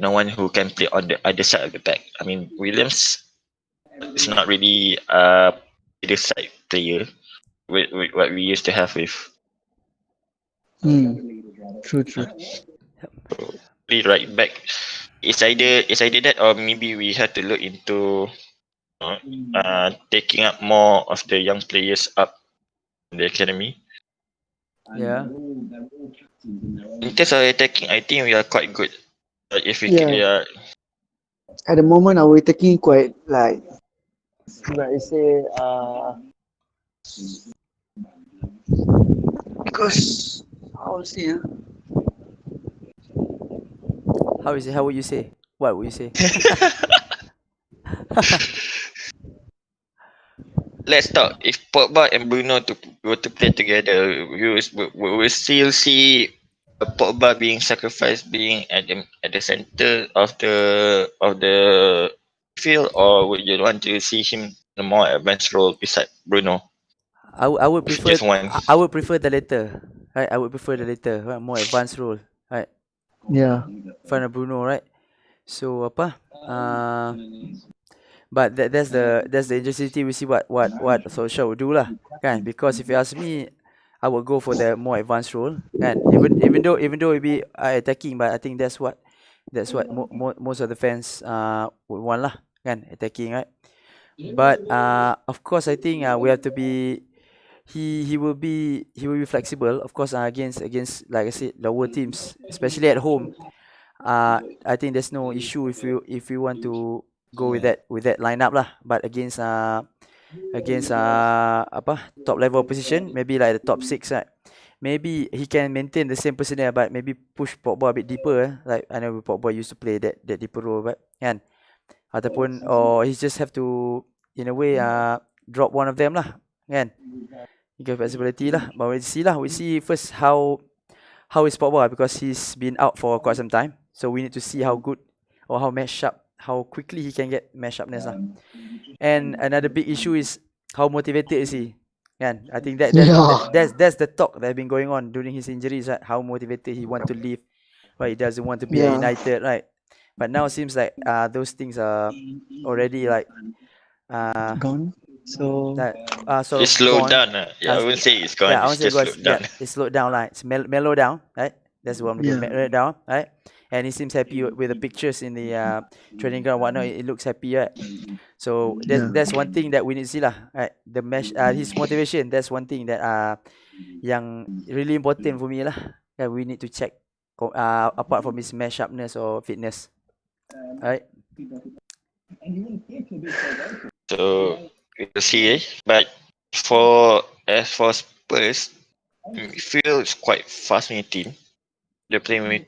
no one who can play on the other side of the back. I mean, Williams is not really a either side player with what we used to have with True. play right back. It's either that, or maybe we have to look into taking up more of the young players up in the academy. Yeah. In terms of attacking, I think we are quite good. If we Yeah. At the moment, are we taking quite like I say because how to say How is it? How would you say? What would you say? let's talk. If Pogba and Bruno were to play together, we will still see Pogba being sacrificed, being at the center of the field, or would you want to see him in a more advanced role beside Bruno? I would prefer Just one. I would prefer the latter. Right? I would prefer the latter, right? More advanced role. Right? yeah. Front of Bruno, right? So apa? But that's the interesting. We see what Solskjaer will do lah, kan? Because if you ask me, I would go for the more advanced role, kan? Even though it be attacking, but I think that's what most of the fans would want lah, kan? Attacking, right? But of course, I think we have to be. He will be flexible, of course. Against like I said, lower teams, especially at home. I think there's no issue if you want to go with that lineup lah. But against top level opposition, maybe like the top 6, right? Maybe he can maintain the same personnel, but maybe push Pogba a bit deeper. Like I know Pogba used to play that deeper role, but kan? Ataupun or he just have to in a way drop one of them lah, kan? He got flexibility lah. But we see first how is Pogba, because he's been out for quite some time. So we need to see how good or how quickly he can get match upness lah. And another big issue is how motivated is he? Kan? I think that's the talk that has been going on during his injuries, right? How motivated he want to leave, right? He doesn't want to be at United, right? But now it seems like those things are already like gone. So sort it's of slowed gone. down. I wouldn't say it's gone. Yeah, I it's won't say just slowed down. It's slowed down, like it's mellow down, right? That's what I'm looking at. Mellow down, right? And he seems happy with the pictures in the training ground. Whatnot, it looks happy, right? So that's one thing that we need to see lah, right? The match, his motivation. That's one thing that yang really important for me lah. That we need to check. Apart from his match sharpness or fitness, right? So we'll see. But as for Spurs, midfield is quite fascinating. They're playing with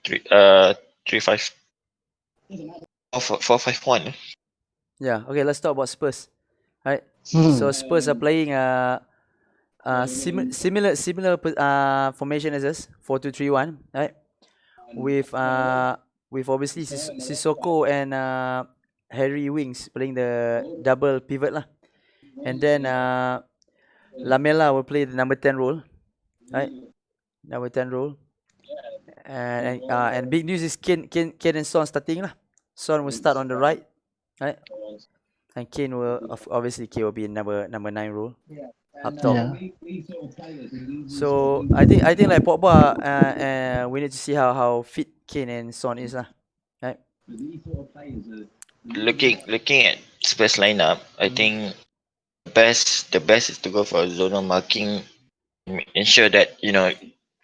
4-5-1. Yeah. Okay. Let's talk about Spurs. Right. So Spurs are playing similar formation as us, 4-2-3-1. Right. With obviously Sissoko and Harry Winks playing the double pivot lah. And then Lamela will play the number 10 role, right? Number 10 role. And big news is Kane and Son starting lah. Son will start on the right, right? And Kane will obviously will be number 9 role up top. Yeah. So I think like Pogba, we need to see how fit Kane and Son is lah, right? Looking at Spurs lineup, I think the best is to go for zonal marking. Ensure that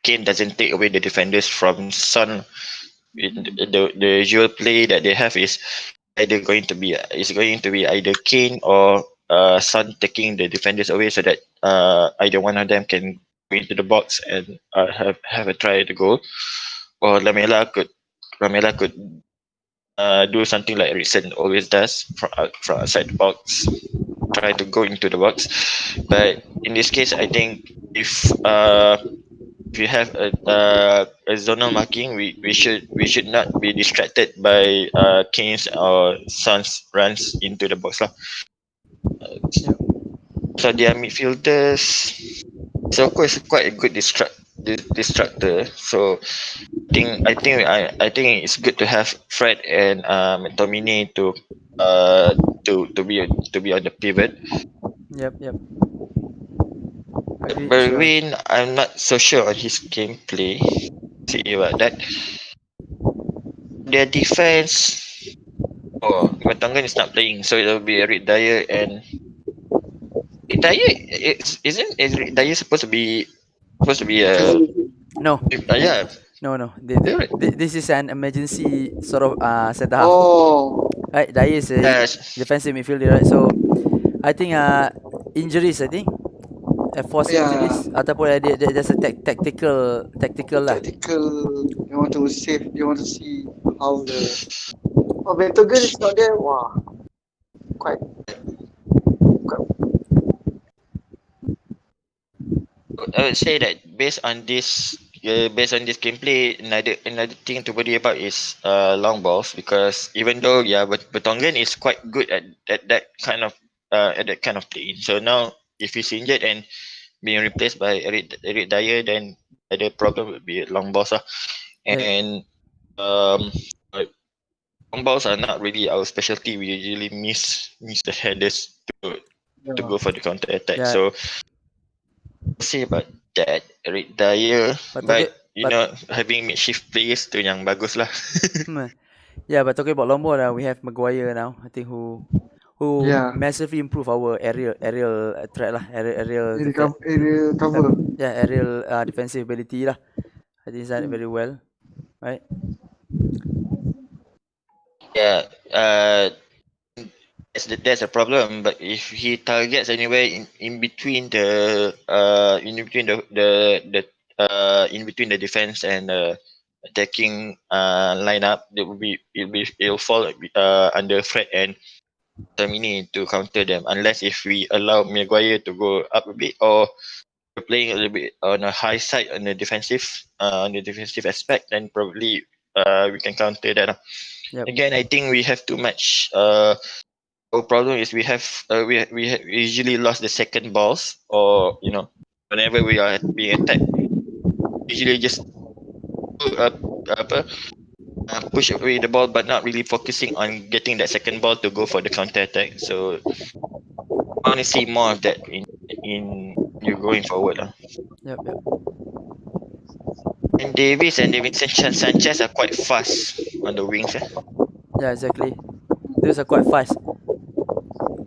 Kane doesn't take away the defenders from Son. The usual play that they have is going to be either Kane or Son taking the defenders away, so that either one of them can go into the box and have a try at the goal, or Lamela could do something like Eriksen always does from outside the box, try to go into the box. But in this case, I think if you have a zonal marking, we should not be distracted by Kane's or Son's runs into the box lah. So their midfielders, Soko is quite a good destructor. So I think it's good to have Fred and McTominay to be on the pivot. Yep. Agreed, sure. Berwin, I'm not so sure on his gameplay. See about that. Their defense. Oh, Matangan is not playing, so it'll be Eric Dyer and Eric Dyer. Isn't Eric Dyer supposed to be No, yeah. no. Correct. This is an emergency sort of centre half. Oh, Right, Dyer is a Yes. defensive midfielder, right? So I think injuries, I think forced him to yeah. this ataupun there's a tactical lah. Tactical. They want to save. They want to see how the. Oh, Ventogen is not there. Wow. Quite. I would say that based on this gameplay, another thing to worry about is long balls, because even though but Betongan is quite good at that kind of play. So now if he's injured and being replaced by Eric Dyer, then the problem would be long balls. Yeah. And long balls are not really our specialty. We usually miss the headers to go for the counter attack. Yeah. So say about that, Eric Dyer, but having makeshift players tu yang bagus lah. Yeah, but talking about long ball, we have Maguire now. I think who Yeah. massively improve our aerial threat lah, aerial Area cover. aerial defensive ability lah. I think he's done it very well, right? Yeah, that's a problem. But if he targets anywhere in between the in between the defense and attacking lineup, it'll fall under Fred and Termini to counter them, unless if we allow Maguire to go up a bit, or we're playing a little bit on a high side on the defensive aspect, then probably we can counter that. Yep. Again, I think we have too much. Our problem is we usually lost the second balls, or whenever we are being attacked, usually just push away the ball, but not really focusing on getting that second ball to go for the counter attack. So I want to see more of that in you going forward. Yep. And Davis and Davinson Sanchez are quite fast on the wings. Yeah, exactly. Those are quite fast.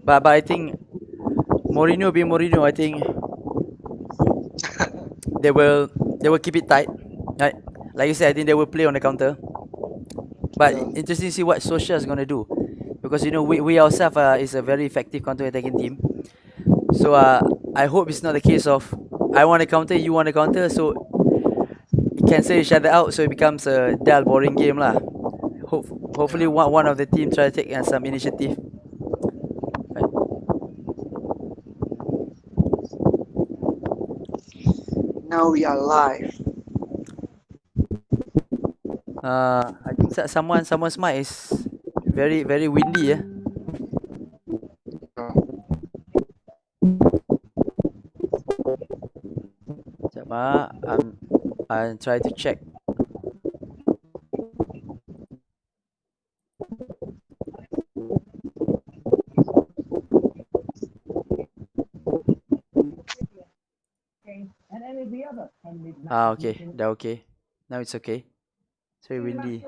But I think Mourinho being Mourinho, I think they will keep it tight, right? Like you said, I think they will play on the counter. But interesting to see what Solskjaer is gonna do, because we ourselves is a very effective counter-attacking team. So I hope it's not the case of I want to counter, you want to counter, so it cancel each other out, so it becomes a dull, boring game lah. Hopefully one of the team try to take some initiative. Right. Now we are live. I think someone's mic is very very windy. I'm trying to check. Okay, that okay. Now it's okay. It's very windy.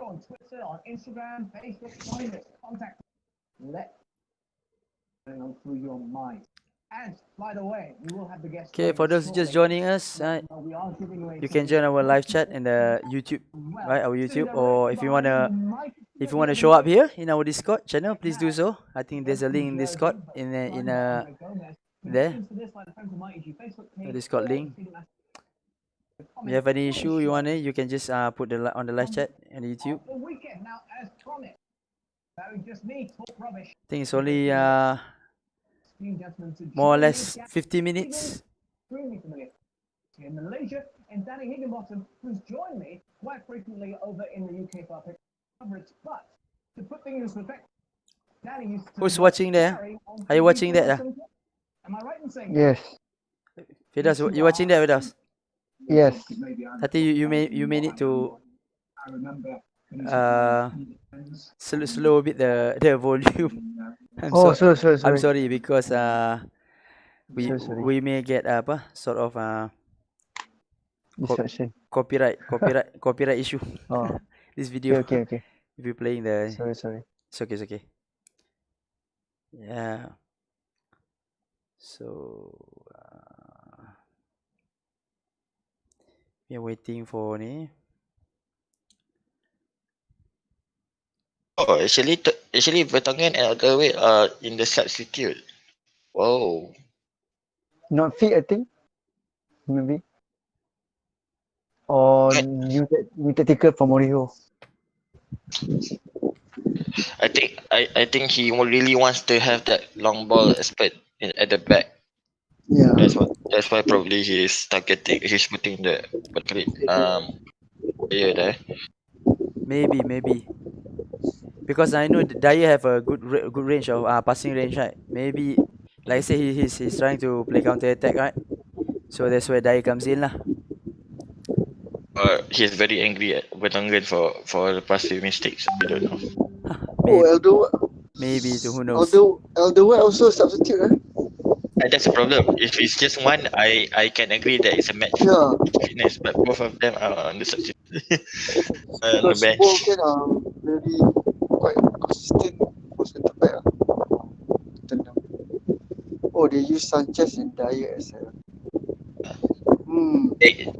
Okay, for those just joining us, you can join our live chat in the YouTube, right? Our YouTube, or if you wanna show up here in our Discord channel, please do so. I think there's a link in Discord there. The Discord link. If you have any issue you can just put on the live chat on YouTube. I think it's only more or less 50 minutes. In Malaysia, and Danny Higginbottom, who's joined me quite frequently over in the UK for our coverage. But to put things in perspective, Danny used to. Who's watching there? Are you watching that? Am I right in saying? Yes. Fidas, you watching that with us? Yes. I think you may need to slow a bit the volume. I'm Oh, sorry. sorry. I'm sorry because Sorry. we may get apa sort of Distraction. copyright issue. Oh, This video okay. if you're playing the Sorry. it's okay. Yeah. So we're waiting for ni. Oh, actually, Vertonghen and Alderweireld are in the substitute. Whoa. Not fit, I think. Maybe. Or But new tactical for Mourinho. I think he really wants to have that long ball expert at the back. Yeah. That's why probably he's putting the what call it player there. Maybe. Because I know Dyer have a good range of passing range, right? Maybe like I say he's trying to play counter attack, right? So that's where Dyer comes in lah. He's very angry at Vertonghen for the past few mistakes. I don't know. Oh, Maybe who knows? Alderweireld also substitute, eh? That's a problem. If it's just one, I can agree that it's a match Yeah. fitness, but both of them are on the substitute on the Because bench. both can very quite consistent for centre back. Tottenham. Oh, they use Sanchez and Dyer as a. They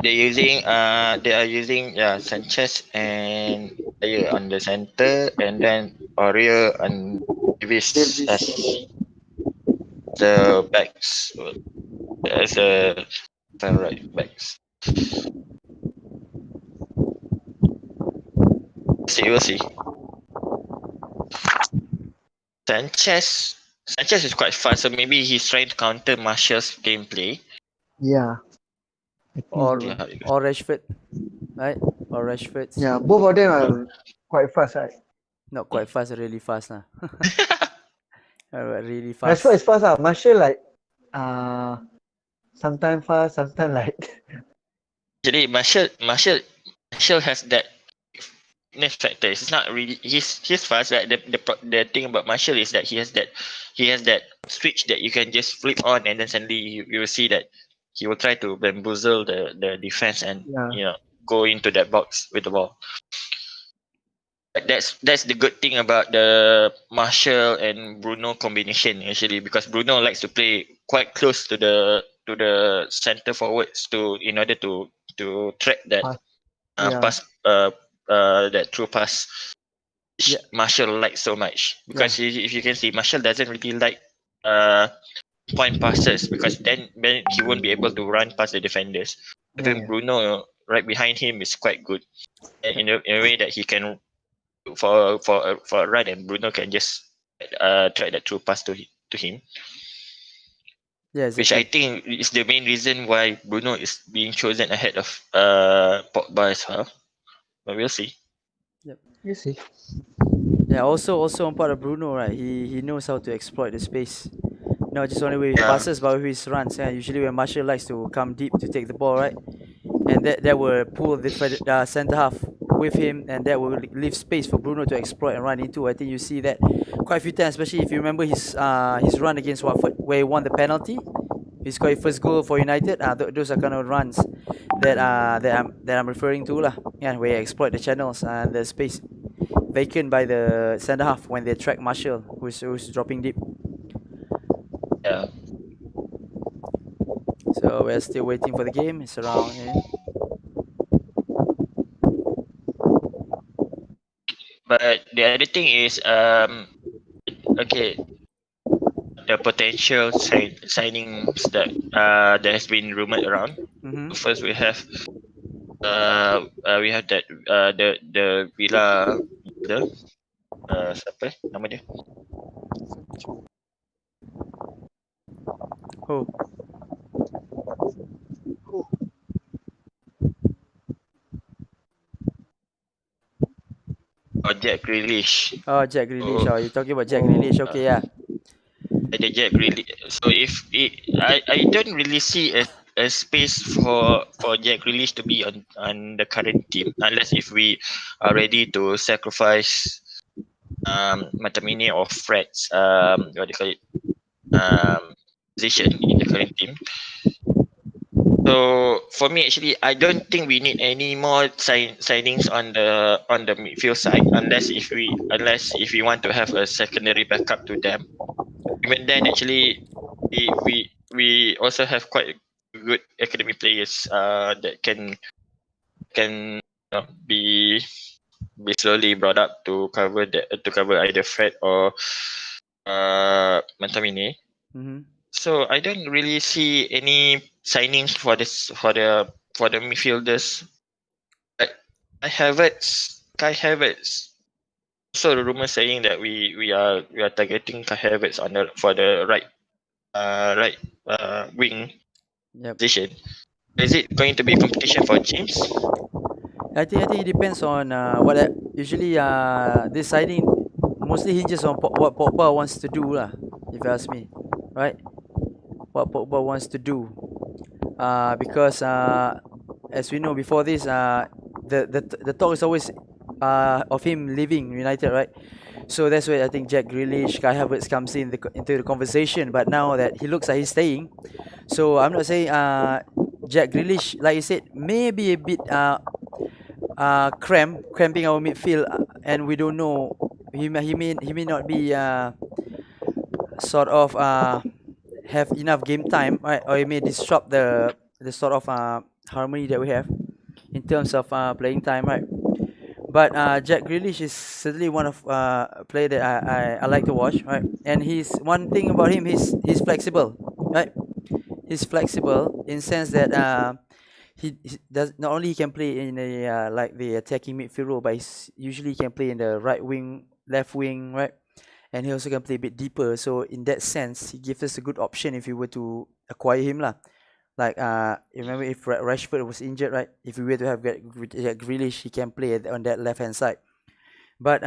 are using Sanchez and Dyer on the center, and then Aurier and Davis as the backs, as a right backs. We'll see. Sanchez is quite fast, so maybe he's trying to counter Martial's gameplay. Yeah. Or See how it goes. or Rashford, right? Or Rashford. Yeah, both of them are quite fast, right? Not quite fast, really fast lah. Really fast. Rashford is fast, Martial like sometimes fast, sometimes like. Actually, Martial has that fitness factor. It's not really he's fast. Right? The thing about Martial is that he has that switch that you can just flip on, and then suddenly you will see that he will try to bamboozle the defense and go into that box with the ball. But that's the good thing about the Martial and Bruno combination actually, because Bruno likes to play quite close to the center forwards in order to track that pass that through pass. Martial likes so much because if you can see, Martial doesn't really like point passes because then he won't be able to run past the defenders. But then Bruno right behind him is quite good in a way that he can for a run, and Bruno can just try that through pass to him. Yeah, exactly. Which I think is the main reason why Bruno is being chosen ahead of Pogba as well. But we'll see. Yep. You see. Yeah, also on part of Bruno, right? He knows how to exploit the space. Not just only with his passes, but with his runs. Yeah, usually when Martial likes to come deep to take the ball, right? And that will pull the centre half with him, and that will leave space for Bruno to exploit and run into. I think you see that quite a few times, especially if you remember his run against Watford, where he won the penalty. He scored his first goal for United. Those are kind of runs that I'm referring to lah. Yeah, where he exploit the channels and the space vacant by the centre half when they track Martial, who's dropping deep. Yeah. So we're still waiting for the game. It's around. But the other thing is, okay, the potential signings that has been rumored around. First, we have that the Villa siapa nama dia? Who? Jack Grealish. Jack Grealish. You're talking about Jack Grealish. Okay, yeah. The Jack Grealish. So I don't really see a space for Jack Grealish to be on the current team, unless if we are ready to sacrifice McTominay or Fred's what do you call it position in the current team. So for me, actually, I don't think we need any more signings on the midfield side, unless if we want to have a secondary backup to them. Even then, actually, we also have quite good academy players that can be slowly brought up to cover either Fred or McTominay. Mm-hmm. So I don't really see any signings for the midfielders. But Kai Havertz. So the rumor saying that we are targeting Kai Havertz for the right wing Yep. position. Is it going to be competition for James? I think it depends on usually this signing mostly hinges on what Pogba wants to do lah. If you ask me, right? What Pogba wants to do. Because as we know before this, the talk is always of him leaving United, right? So that's where I think Jack Grealish, Kai Havertz comes into the conversation. But now that he looks like he's staying, so I'm not saying Jack Grealish, like you said, maybe a bit cramping our midfield, and we don't know. He may not be sort of have enough game time, right? Or it may disrupt the sort of harmony that we have in terms of playing time, right? But Jack Grealish is certainly one of player that I like to watch, right? And he's one thing about him, he's flexible, right? He's flexible in sense that he does not only he can play in a like the attacking midfield role, but he's usually can play in the right wing, left wing, right? And he also can play a bit deeper. So in that sense, he gives us a good option if we were to acquire him lah. Like remember if Rashford was injured, right? If we were to have Grealish, he can play on that left hand side. But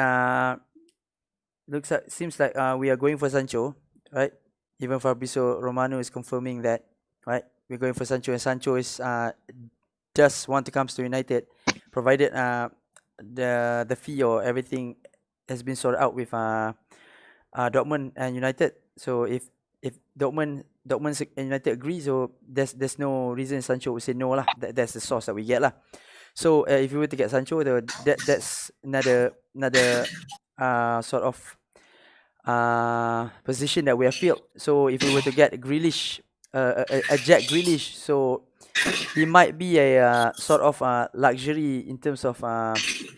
seems like we are going for Sancho, right? Even Fabrizio Romano is confirming that, right? We're going for Sancho, and Sancho is just want to come to United, provided the fee or everything has been sorted out with Dortmund and United. So if Dortmund and United agree, so there's no reason Sancho would say no lah. That's the source that we get lah. So if we were to get Sancho, that's another sort of position that we have filled. So if we were to get Grealish, a Jack Grealish, so he might be a sort of luxury in terms of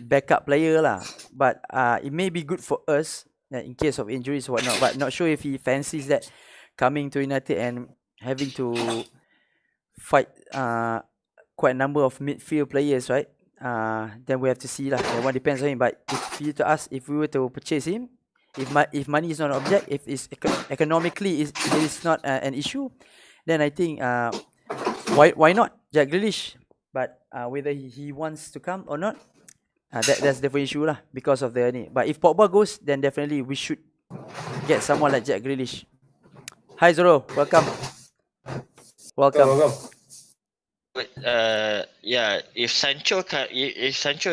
backup player lah. But it may be good for us in case of injuries or whatnot. But not sure if he fancies that coming to United and having to fight quite a number of midfield players, right? Then we have to see lah. That one depends on him. But if you to ask, if we were to purchase him, if money is not an object, if it's economically it is not an issue, then I think why not Jack Grealish? But whether he wants to come or not, that's different issue lah because of the need. But if Pogba goes, then definitely we should get someone like Jack Grealish. Hi Zoro, welcome. Welcome. But yeah, if Sancho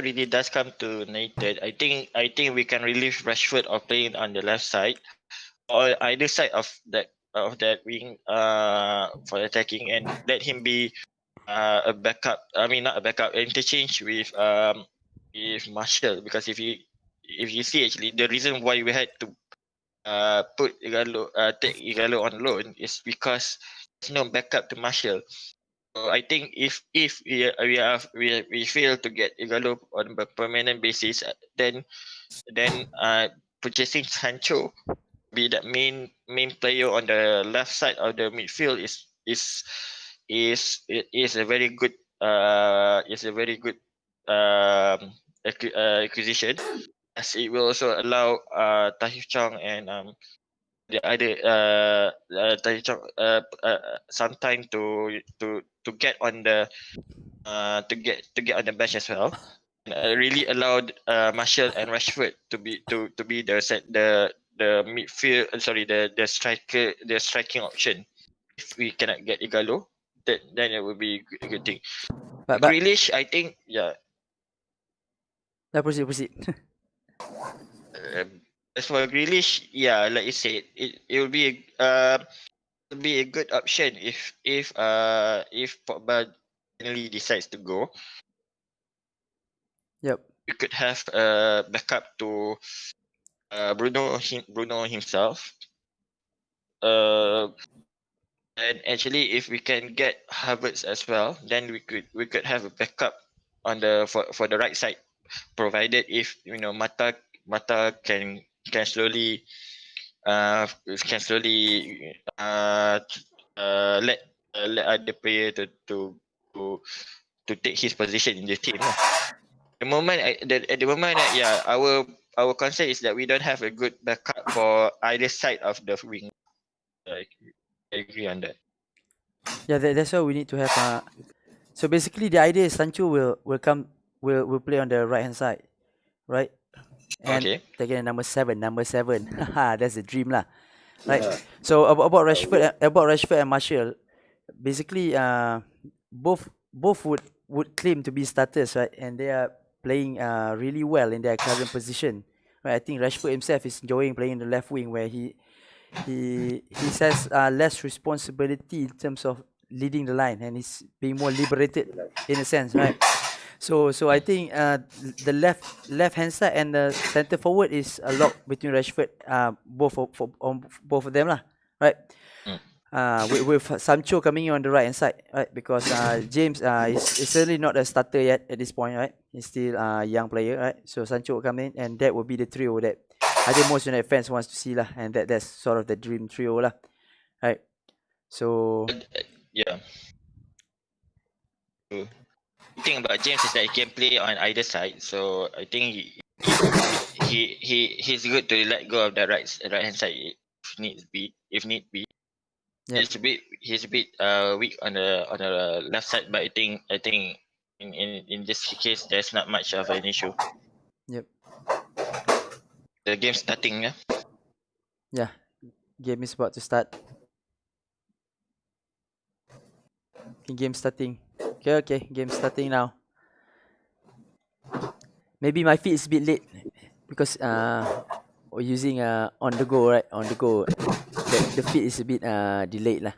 really does come to United, I think we can relieve Rashford of playing on the left side or either side of that wing for attacking, and let him be a backup. I mean, not a backup, interchange with Martial, because if you see, actually the reason why we had to take Igalo on loan is because there's no backup to Martial. So I think if we fail to get Igalo on a permanent basis, then purchasing Sancho be that main player on the left side of the midfield is a very good acquisition, as it will also allow Tahith Chong and the other Tahith Chong some time to get on the to get on the bench as well, and really allowed Martial and Rashford to be the midfield the striking option if we cannot get Igalo. then it would be a good thing. But Grealish, I think, yeah. proceed. As for Grealish, yeah, like you said, it will be a good option if Pogba finally decides to go. Yep. We could have a backup to Bruno himself. And actually, if we can get Havertz as well, then we could have a backup on the for the right side, provided if Mata can slowly uh can slowly let other player to to take his position in the team lah. At the moment, yeah, our concern is that we don't have a good backup for either side of the wing. I, I agree on that. Yeah, that's why we need to have so basically the idea is Sancho will play on the right hand side, right? And Okay. taking number 7. Haha, that's the dream lah. Right. Yeah. So about Rashford and Martial, basically both would claim to be starters, right? And they are playing really well in their current position. Right. I think Rashford himself is enjoying playing the left wing where he has less responsibility in terms of leading the line, and he's being more liberated in a sense, right? So I think the left hand side and the center forward is a lock between Rashford, both of them lah, right? Mm. With Sancho coming in on the right hand side, right? Because James is certainly not a starter yet at this point, right? He's still a young player, right? So Sancho will come in, and that will be the trio that I think most United fans wants to see lah, and that's sort of the dream trio lah, right? So Yeah. The thing about James is that he can play on either side, so I think he's good to let go of the right hand side if need be. Yep. He's a bit weak on the left side, but I think in this case there's not much of an issue. Yep. The game starting, yeah. Yeah, game is about to start. Game starting. Okay, game starting now. Maybe my feed is a bit late because we're using on the go, right? On the go. The feed is a bit delayed lah.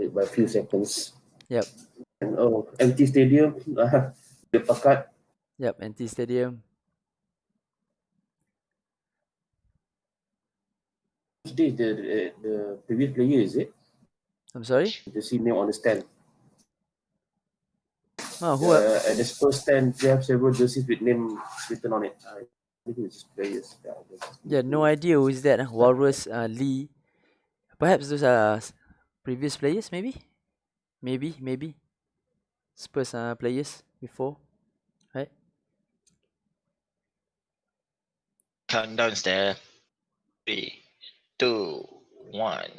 By a few seconds. Yep. And empty stadium. The pakat. Yep, empty stadium. Today the previous player, is it? I'm sorry. The see name on the stand. Oh, who? At the Spurs stand, they have several jerseys with name written on it. I think it's just players. Yeah, no idea who is that. Walrus, Lee. Perhaps those are previous players, maybe. Maybe. Spurs players before, right? Countdown's there. 3, 2, 1.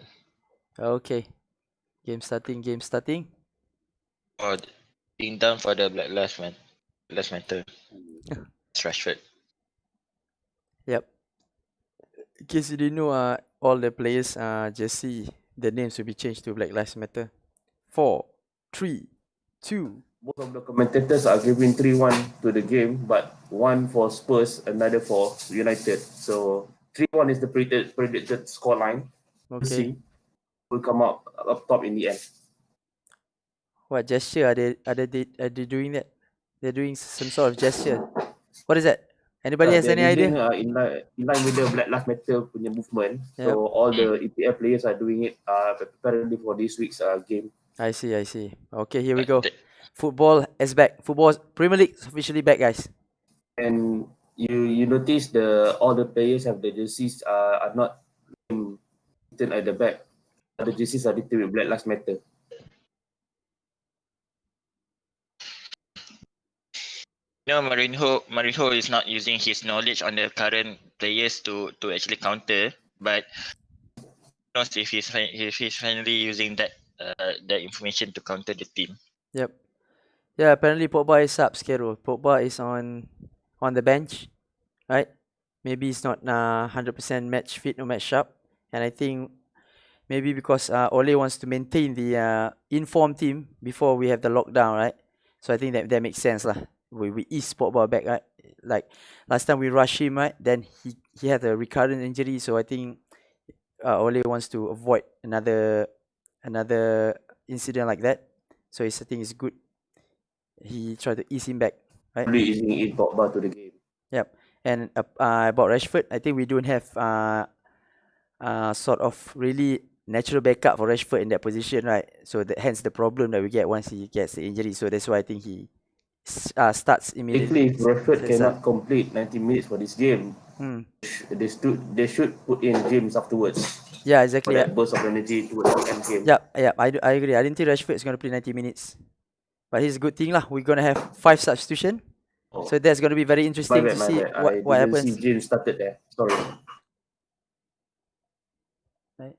Okay. Game starting. Or being done for the Black Lives Matter. It's Rashford. Yep. In case you didn't know, all the players jersey, the names will be changed to Black Lives Matter. 4, 3, 2. Both of the commentators are giving 3-1 to the game, but one for Spurs, another for United. So 3-1 is the predicted scoreline. Okay. Will come up top in the end. What gesture are they doing that? They're doing some sort of gesture. What is that? Anybody has any idea? In line with the Black Lives Matter punya movement. Yep. So all the EPL players are doing it apparently for this week's game. I see. Okay, here we go. Football is back. Premier League is officially back, guys. And you notice all the players have the jerseys are not written at the back. The jerseys are written with Black Lives Matter. No, Marinho is not using his knowledge on the current players to actually counter, but knows if he's finally using that information to counter the team. Yep. Yeah, apparently Pogba is up, Skero. Pogba is on the bench, right? Maybe he's not 100% match fit or match sharp, and I think Maybe because Ole wants to maintain the informed team before we have the lockdown, right? So I think that makes sense lah. We ease Pogba back, right? Like last time we rushed him, right? Then he had a recurrent injury, so I think Ole wants to avoid another incident like that. So I think it's good. He tried to ease him back, right? Probably easing in Pogba to the game. Yep. And about Rashford, I think we don't have sort of really natural backup for Rashford in that position, right? So hence the problem that we get once he gets the injury. So that's why I think he starts immediately. Basically, if Rashford That's cannot complete 90 minutes for this game, they should put in James afterwards Yeah, for exactly. that burst of energy towards the end game. Yeah, I agree. I didn't think Rashford is going to play 90 minutes. But it's a good thing lah. We're going to have 5 substitution. Oh, So that's going to be very my interesting bad, to my see bad. I what didn't happens. see James started there. Sorry. Right.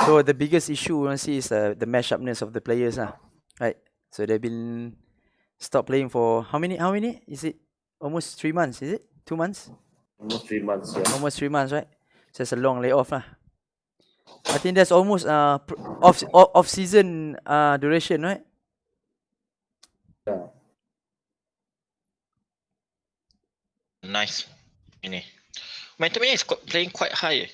So the biggest issue we want to see is the match-upness of the players lah. Right. So they've been stopped playing for how many? Is it almost 3 months? Is it 2 months? Almost 3 months, yeah. Almost 3 months, right? So it's a long layoff lah. I think that's almost off season duration, right? Yeah. Nice. Ini. Momentum is playing quite high.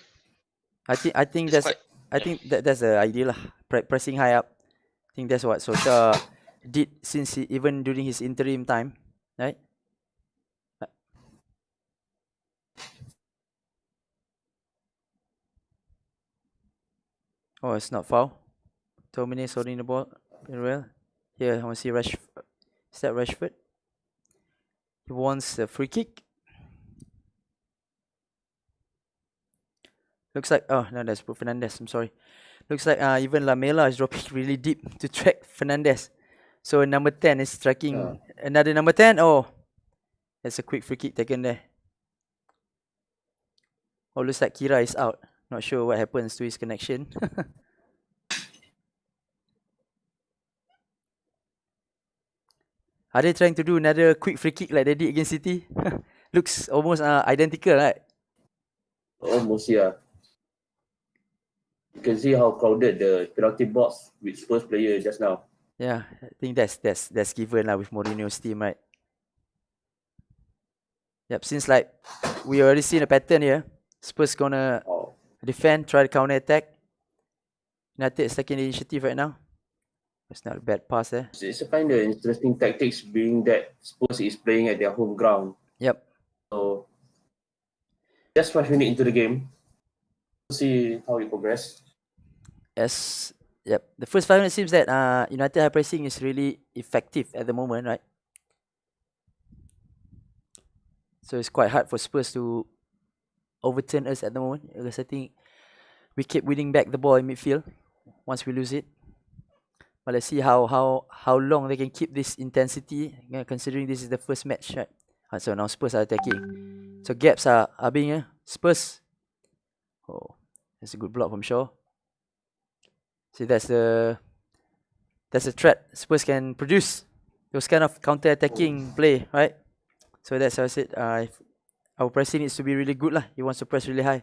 I think It's that's quite, I think that's the idea lah. Pressing high up. I think that's what Solskjaer did since even during his interim time, right? Oh, it's not foul. Tomine holding the ball very well. Here, I want to see Rashford. Is that Rashford? He wants a free kick. Looks like, oh no, that's Fernandes. I'm sorry. Looks like even Lamela is dropping really deep to track Fernandes. So number 10 is tracking another number 10. Oh, that's a quick free kick taken there. Oh, looks like Kira is out. Not sure what happens to his connection. Are they trying to do another quick free kick like they did against City? Looks almost identical, right? Almost, yeah. You can see how crowded the penalty box with Spurs player just now. Yeah, I think that's given with Mourinho's team, right? Yep, since like we already seen a pattern here. Spurs gonna defend, try to counter attack. United is taking the initiative right now. It's not a bad pass there. It's a kind of interesting tactics, being that Spurs is playing at their home ground. Yep. So just 5 minutes into the game, we'll see how it progress. Yep. The first 5 minutes seems that United high pressing is really effective at the moment, right? So it's quite hard for Spurs to overturn us at the moment, because I think we keep winning back the ball in midfield once we lose it. But let's see how long they can keep this intensity, considering this is the first match, right? So now Spurs are attacking. So gaps are being Spurs. Oh, that's a good block from Shaw. See, that's a threat Spurs can produce. Those kind of counter-attacking play, right? So that's how I said our pressing needs to be really good lah. He wants to press really high.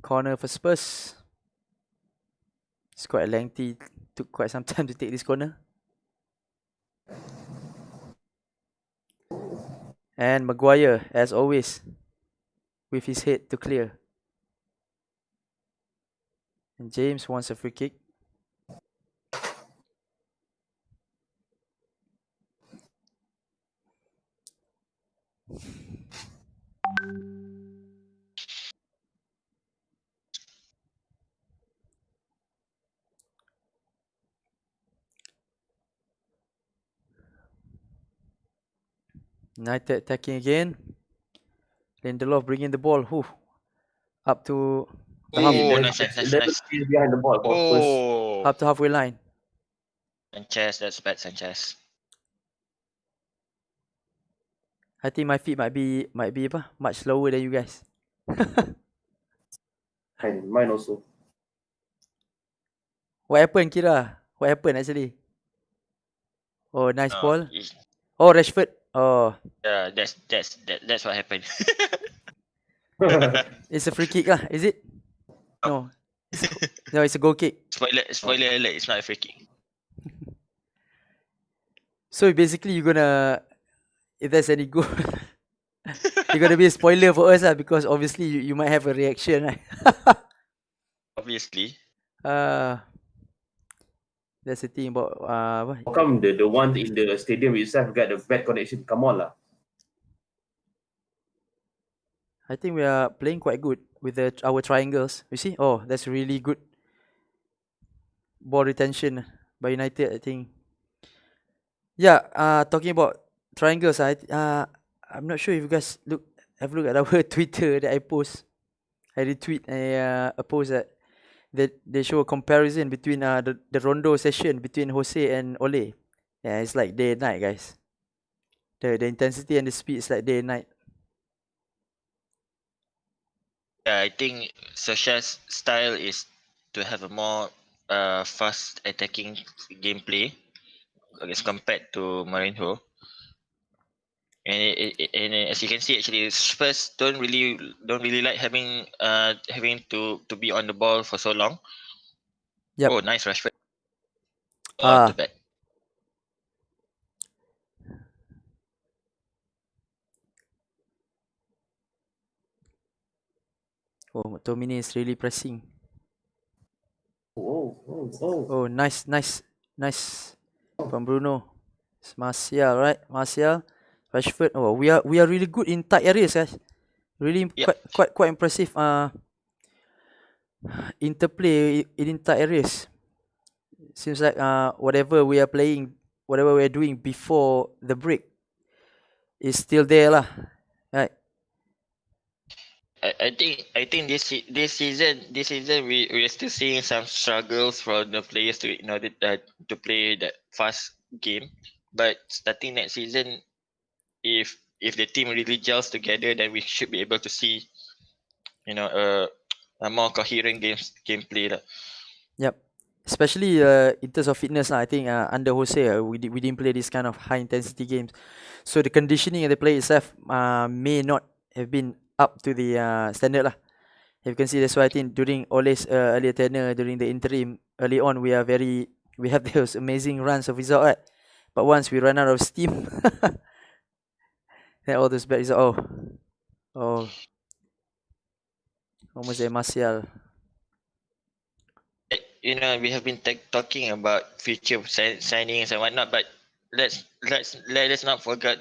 Corner for Spurs. It's quite a lengthy. Took quite some time to take this corner. And Maguire, as always, with his head to clear. And James wants a free kick. United attacking again. Lindelof bringing the ball. Up to nice. Behind the ball. Oh, up to halfway line. Sanchez, that's bad Sanchez. I think my feet might be apa, much slower than you guys. Mine also. What happened, Kira? What happened actually? Oh, nice No, ball. Oh, Rashford. Oh, yeah, that's what happened. it's a free kick lah. Is it? No. No, it's a goal kick. Spoiler alert, it's not a free kick. So basically, you're gonna, if there's any goal, you're gonna be a spoiler for us lah, because obviously you might have a reaction, right? Obviously. That's the thing about apa? How come the one in the stadium itself got the bad connection? Come on lah. I think we are playing quite good with our triangles. You see? Oh, that's really good ball retention by United, I think. Yeah, talking about triangles, I'm not sure if you guys have a look at our Twitter that I post. I retweet a post that they show a comparison between the rondo session between Jose and Ole. Yeah, it's like day and night, guys. The intensity and the speed is like day and night. Yeah, I think Sosha's style is to have a more fast attacking gameplay as compared to Mourinho. And as you can see, actually, Spurs don't really like having to be on the ball for so long. Yep. Oh, nice Rashford. Off the bat. Oh, Tomine is really pressing. Oh. Nice from Bruno. It's Martial, right? Martial, Rashford. Oh, we are really good in tight areas, guys. Really Yep. quite impressive. Interplay in tight areas. Seems like whatever we are playing, whatever we are doing before the break is still there lah. Right. I think this season we are still seeing some struggles from the players to in order to play that fast game. But starting next season, if the team really gels together, then we should be able to see, a more coherent gameplay lah. Yep. Especially in terms of fitness, I think under Jose, we didn't play this kind of high intensity games, so the conditioning of the play itself may not have been up to the standard lah. You can see that's why I think during Ole's earlier tenure, during the interim, early on we have those amazing runs of result, right? But once we run out of steam, then all those bad results. Oh, almost there, Martial. We have been talking about future signings and whatnot, but let's not forget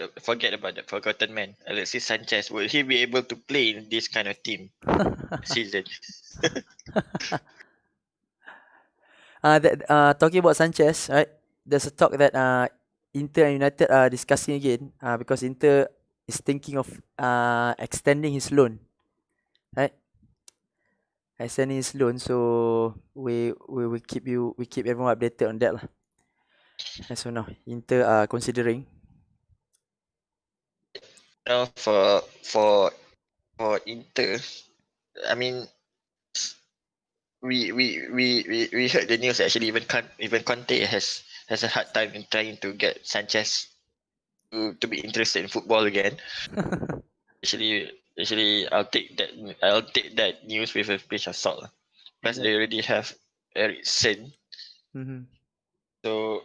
about the forgotten man, Alexis Sanchez. Will he be able to play in this kind of team season? Talking about Sanchez, right? There's a talk that Inter and United are discussing again because Inter is thinking of extending his loan, right? Extending his loan, so we keep everyone updated on that lah. As of now, Inter are considering. For Inter, I mean, we heard the news actually. Even Conte has a hard time in trying to get Sanchez to be interested in football again. Actually, I'll take that news with a pinch of salt, because they already have Eriksen. Mm-hmm. So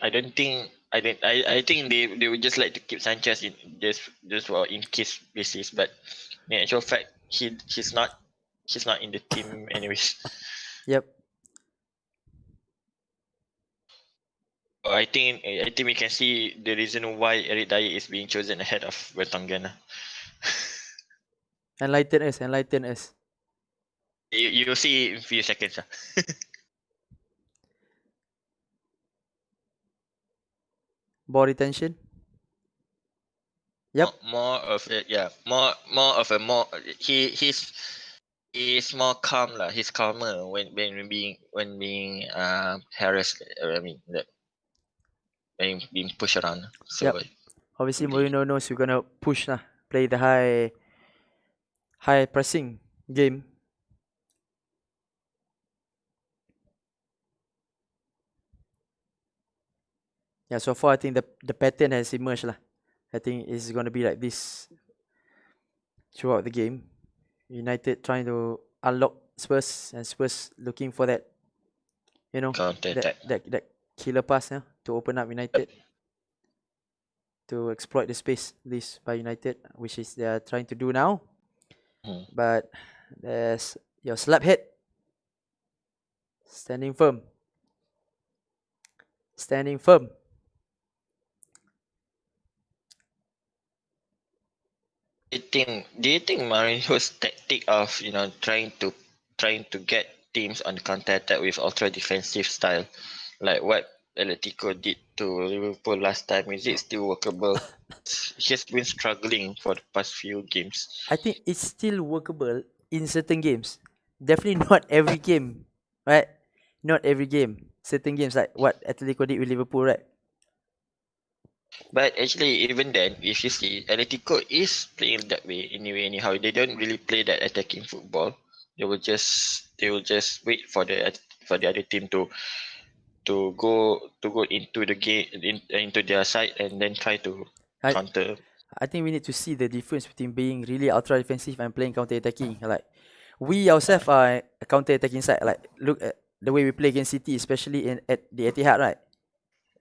I don't think I think they would just like to keep Sanchez in just for in case basis, but in actual fact he's not in the team anyways. Yep. I think we can see the reason why Eric Dyer is being chosen ahead of Vertonghen. Enlighten us. You'll see in a few seconds. Ball retention. Yep. More of a he's He's more calm lah. He's calmer when being harassed. I mean that when being pushed around. So Yep. Obviously, maybe Mourinho knows you're gonna push lah, play the high pressing game. Yeah, so far I think the pattern has emerged lah. I think it's gonna be like this throughout the game. United trying to unlock Spurs and Spurs looking for that, counter that attack. that killer pass to open up United, to exploit the space leased by United, which is they are trying to do now. But there's your slap head standing firm. Standing firm. Do you think Mourinho's tactic of trying to get teams on counter attack with ultra defensive style, like what Atletico did to Liverpool last time, is it still workable? He has been struggling for the past few games. I think it's still workable in certain games. Definitely not every game, right? Not every game. Certain games like what Atletico did with Liverpool, right? But actually, even then, if you see, Atletico is playing that way anyway. Anyhow, they don't really play that attacking football. They will just wait for the other team to go into the game into their side and then try to I counter. I think we need to see the difference between being really ultra defensive and playing counter attacking. Like we ourselves are a counter attacking side. Like look at the way we play against City, especially at the Etihad, right?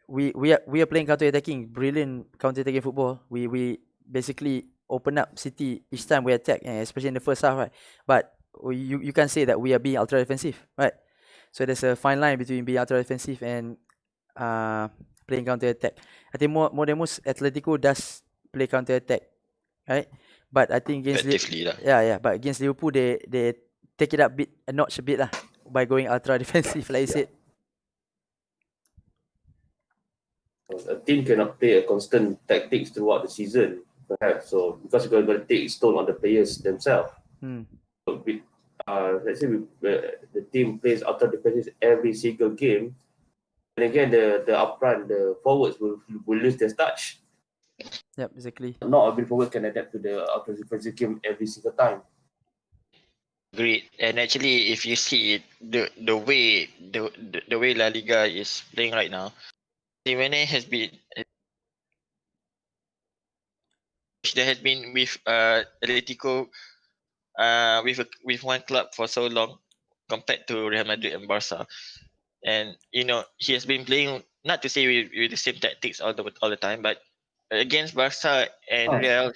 We are playing counter attacking, brilliant counter attacking football. We basically open up City each time we attack, especially in the first half, right? But you can't say that we are being ultra defensive, right? So there's a fine line between being ultra defensive and playing counter attack. I think more than most, Atletico does play counter attack, right? But I think against Effectively lah. yeah, but against Liverpool they take it up a notch a bit lah by going ultra defensive, like you said. A team cannot play a constant tactics throughout the season, perhaps. So because you're going to take its toll on the players themselves. So with, let's say the team plays outer defenses every single game, and again the upfront, the forwards will lose their touch. Yep, exactly. Not every forward can adapt to the outer defensive game every single time. Great. And actually, if you see it, the way La Liga is playing right now, Simeone has been there has been with Atletico with one club for so long compared to Real Madrid and Barca, and he has been playing, not to say with the same tactics all the time, but against Barca and Real,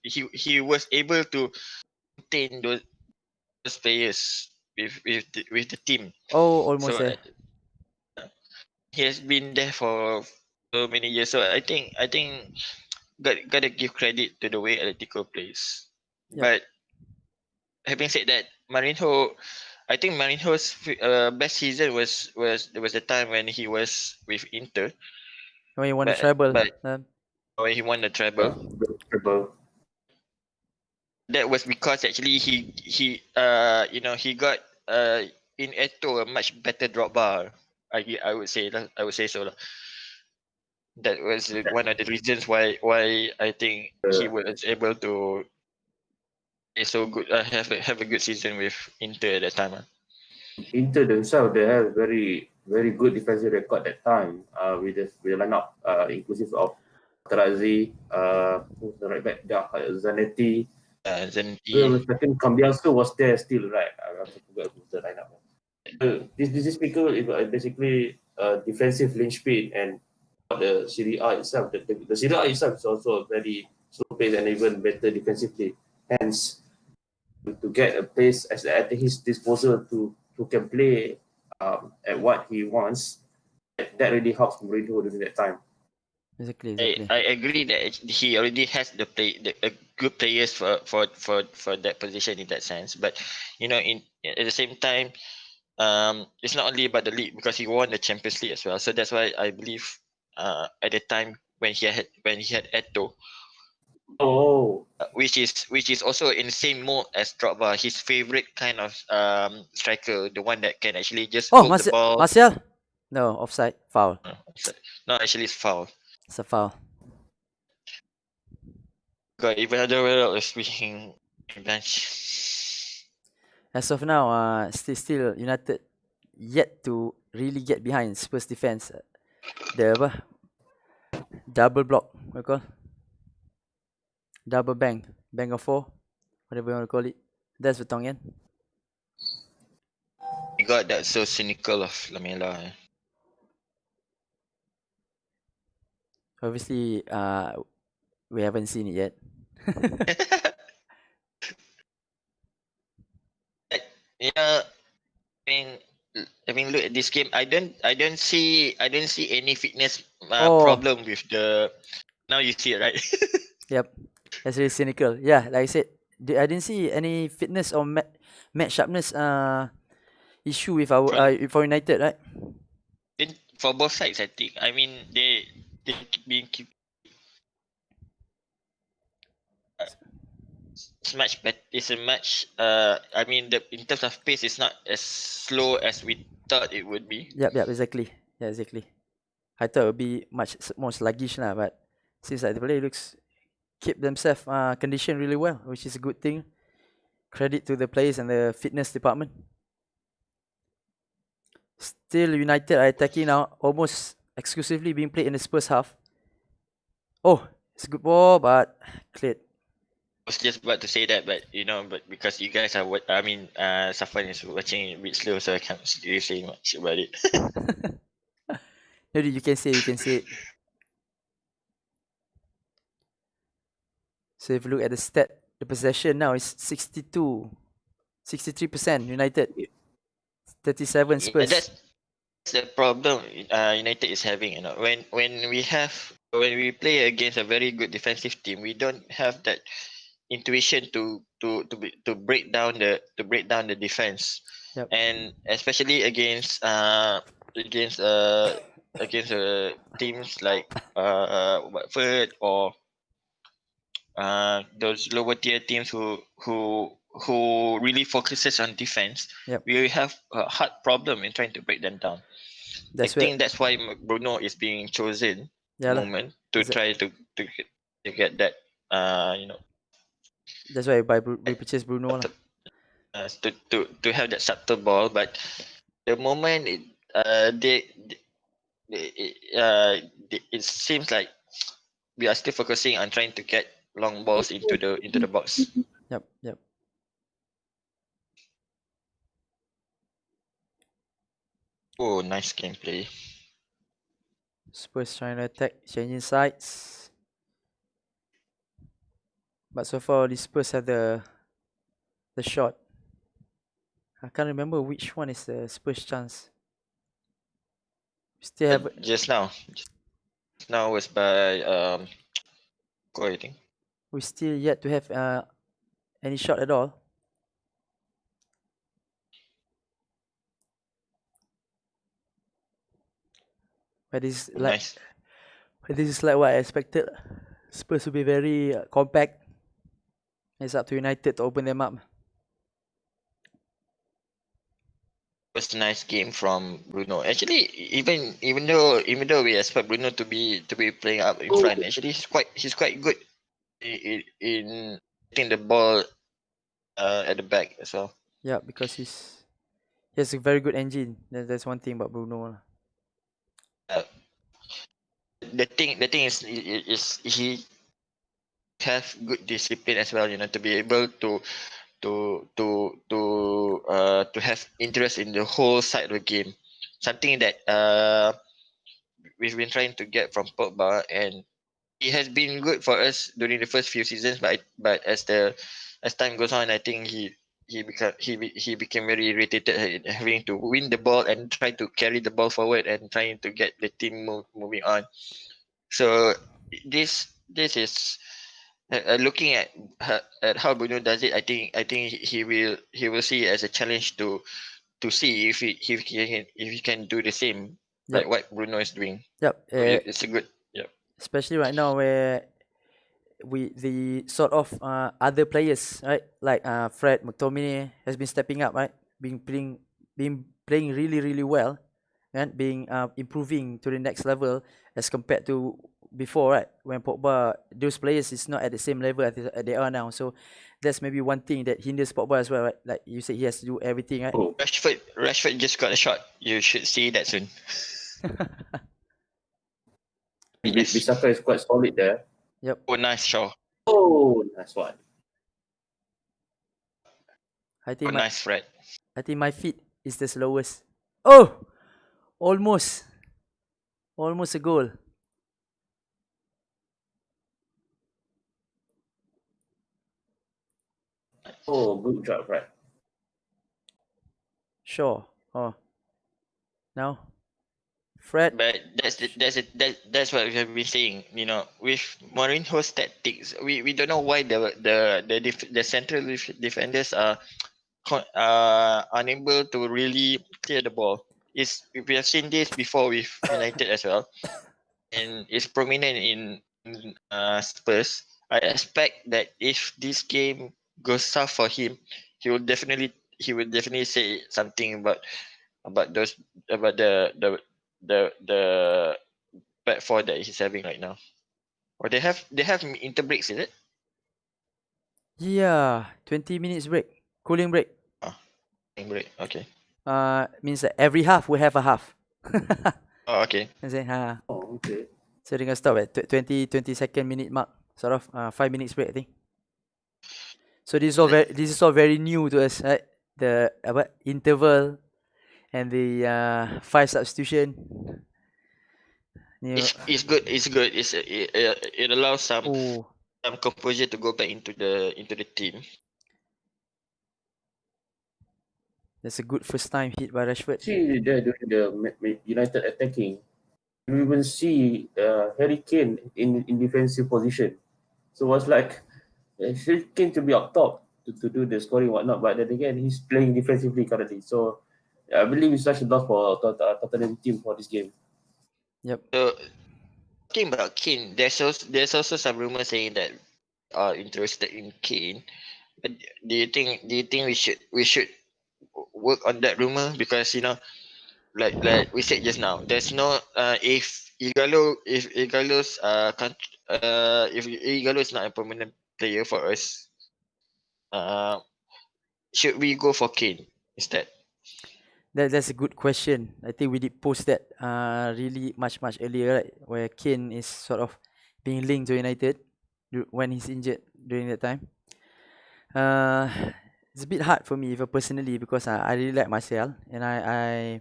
he was able to maintain those players with the team. Oh, almost So there. he has been there for so many years. So I think gotta give credit to the way Atletico plays. Yep. But having said that, I think Marinho's best season was the time when he was with Inter. When you won the But treble. when he won the treble, that was because actually he got in Eto a much better drop bar. I would say so lah. That was one of the reasons why I think he was able to play so good, have a good season with Inter at that time. Inter themselves, they have very good defensive record that time with the lineup inclusive of Tarazzi, who's the right back, Zanetti. Zanetti. I think Cambiaso was there still, right? I forgot who's the lineup. This speaker is basically a defensive linchpin, and the Serie A itself, the Serie A itself is also a very slow pace and even better defensively. Hence, to get a place at his disposal to can play at what he wants, that really helps Mourinho during that time. Exactly. I agree that he already has the good players for that position in that sense. But at the same time, it's not only about the league, because he won the Champions League as well. So that's why I believe at the time when he had Eto, Oh, which is also in the same mode as Drogba. His favorite kind of striker, the one that can actually just Oh, hold the ball. Martial? No, offside. Foul. No, actually it's foul. It's a foul. Got even other way of speaking bench. As of now, still United yet to really get behind Spurs defense. The apa? Double block, what you call? Double bang of four, whatever you want to call it. That's Vertonghen. You got that so cynical of Lamela. Obviously, we haven't seen it yet. Yeah, I mean, look at this game. I don't see any fitness problem with the. Now you see it, right? Yep, that's really cynical. Yeah, like I said, I didn't see any fitness or match sharpness issue with our for United, right? For both sides, I think. I mean, they being it's much better. It's a much. I mean, in terms of pace, it's not as slow as we thought it would be. Yep, exactly. Yeah, exactly. I thought it would be much more sluggish lah, but seems like the player keep themselves conditioned really well, which is a good thing. Credit to the players and the fitness department. Still, United are attacking now, almost exclusively being played in the Spurs half. Oh, it's a good ball, but cleared. I was just about to say that, but because you guys are what I mean, Safwan is watching a bit slow, so I can't really say much about it. Maybe you can say it. So if you look at the stat, the possession now is 63% United, 37 Spurs. That's the problem United is having. When we play against a very good defensive team, we don't have that intuition to break down the defense. Yep. And especially against teams like Watford or those lower tier teams who really focuses on defense. Yep. We have a hard problem in trying to break them down. I think that's why Bruno is being chosen at the moment to try to get that That's why we purchased Bruno lah. to have that subtle ball, but the moment it seems like we are still focusing on trying to get long balls into the box. Yep. Oh, nice gameplay. Spurs trying to attack, changing sides. But so far, the Spurs have the shot. I can't remember which one is the Spurs chance. We still have. Just now was by I think. We still yet to have any shot at all. But this is Nice. like what I expected. Spurs will be very compact. It's up to United to open them up. It was a nice game from Bruno. Actually, even though we expect Bruno to be playing up in front, actually he's quite good in getting the ball at the back as well. Yeah, because he has a very good engine. That's one thing about Bruno. The thing is he have good discipline as well. To be able to have interest in the whole side of the game. Something that we've been trying to get from Pogba, and it has been good for us during the first few seasons. But as time goes on, I think he became very irritated having to win the ball and try to carry the ball forward and trying to get the team moving on. So this is looking at how Bruno does it. I think he will see it as a challenge to see if he can do the same like what Bruno is doing. Yep. So it's a good. Yep. Especially right now where the sort of other players, right? Like Fred McTominay has been stepping up, right? Being playing really well, and being improving to the next level as compared to before, right? When Pogba, those players is not at the same level as they are now. So that's maybe one thing that hinders Pogba as well, right? Like you said, he has to do everything, right? Oh, Rashford just got a shot. You should see that soon. Yes. Bisaka is quite solid there. Yep. Oh, nice Shaw. Oh, nice one. I Oh, think nice Fred. my feet is the slowest. Oh, almost a goal. Oh, good job, right? Sure. Oh, now Fred. But that's what we have been saying. You know, with Mourinho's tactics, we don't know why the central defenders are unable to really clear the ball. We have seen this before with United as well, and it's prominent in Spurs. I expect that if this game goes south for him, he will definitely say something about those about the back four that he's having right now. Or they have inter breaks, is it? Yeah, 20 minutes break, cooling break. Break. Okay. Means that every half we have a half. Oh, okay. I say, Oh, okay. so they're gonna stop at 22nd minute mark, sort of 5 minutes break, I think. So this is all very new to us, right? The interval and the 5 substitution. New. It's good. It's good. It allows some Oh, composure to go back into the team. that's a good first time hit by Rashford. See there during the United attacking, you even see Harry Kane in defensive position. So it was like Harry Kane to be up top to do the scoring and whatnot, but then again he's playing defensively currently. So I believe it's such a loss for Tottenham team for this game. Yep. So talking about Kane, there's also some rumors saying that are interested in Kane. But do you think we should work on that rumor, because like we said just now, there's no if Igalo's if Igalo is not a permanent player for us, should we go for Kane instead? That's a good question. I think we did post that really much earlier, right? Where Kane is sort of being linked to United when he's injured during that time. It's a bit hard for me personally, because I really like Martial, and I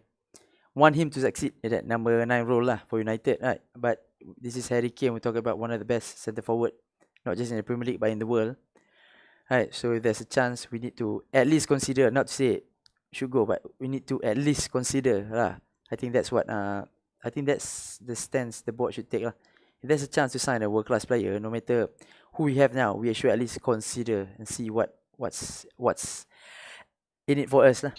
want him to succeed at that number 9 role lah for United, right? But this is Harry Kane. We talk about one of the best centre forward, not just in the Premier League but in the world, right? So if there's a chance, we need to at least consider, not to say should go, but we need to at least consider lah. I think that's the stance the board should take lah. If there's a chance to sign a world class player, no matter who we have now, we should at least consider and see what's in it for us lah.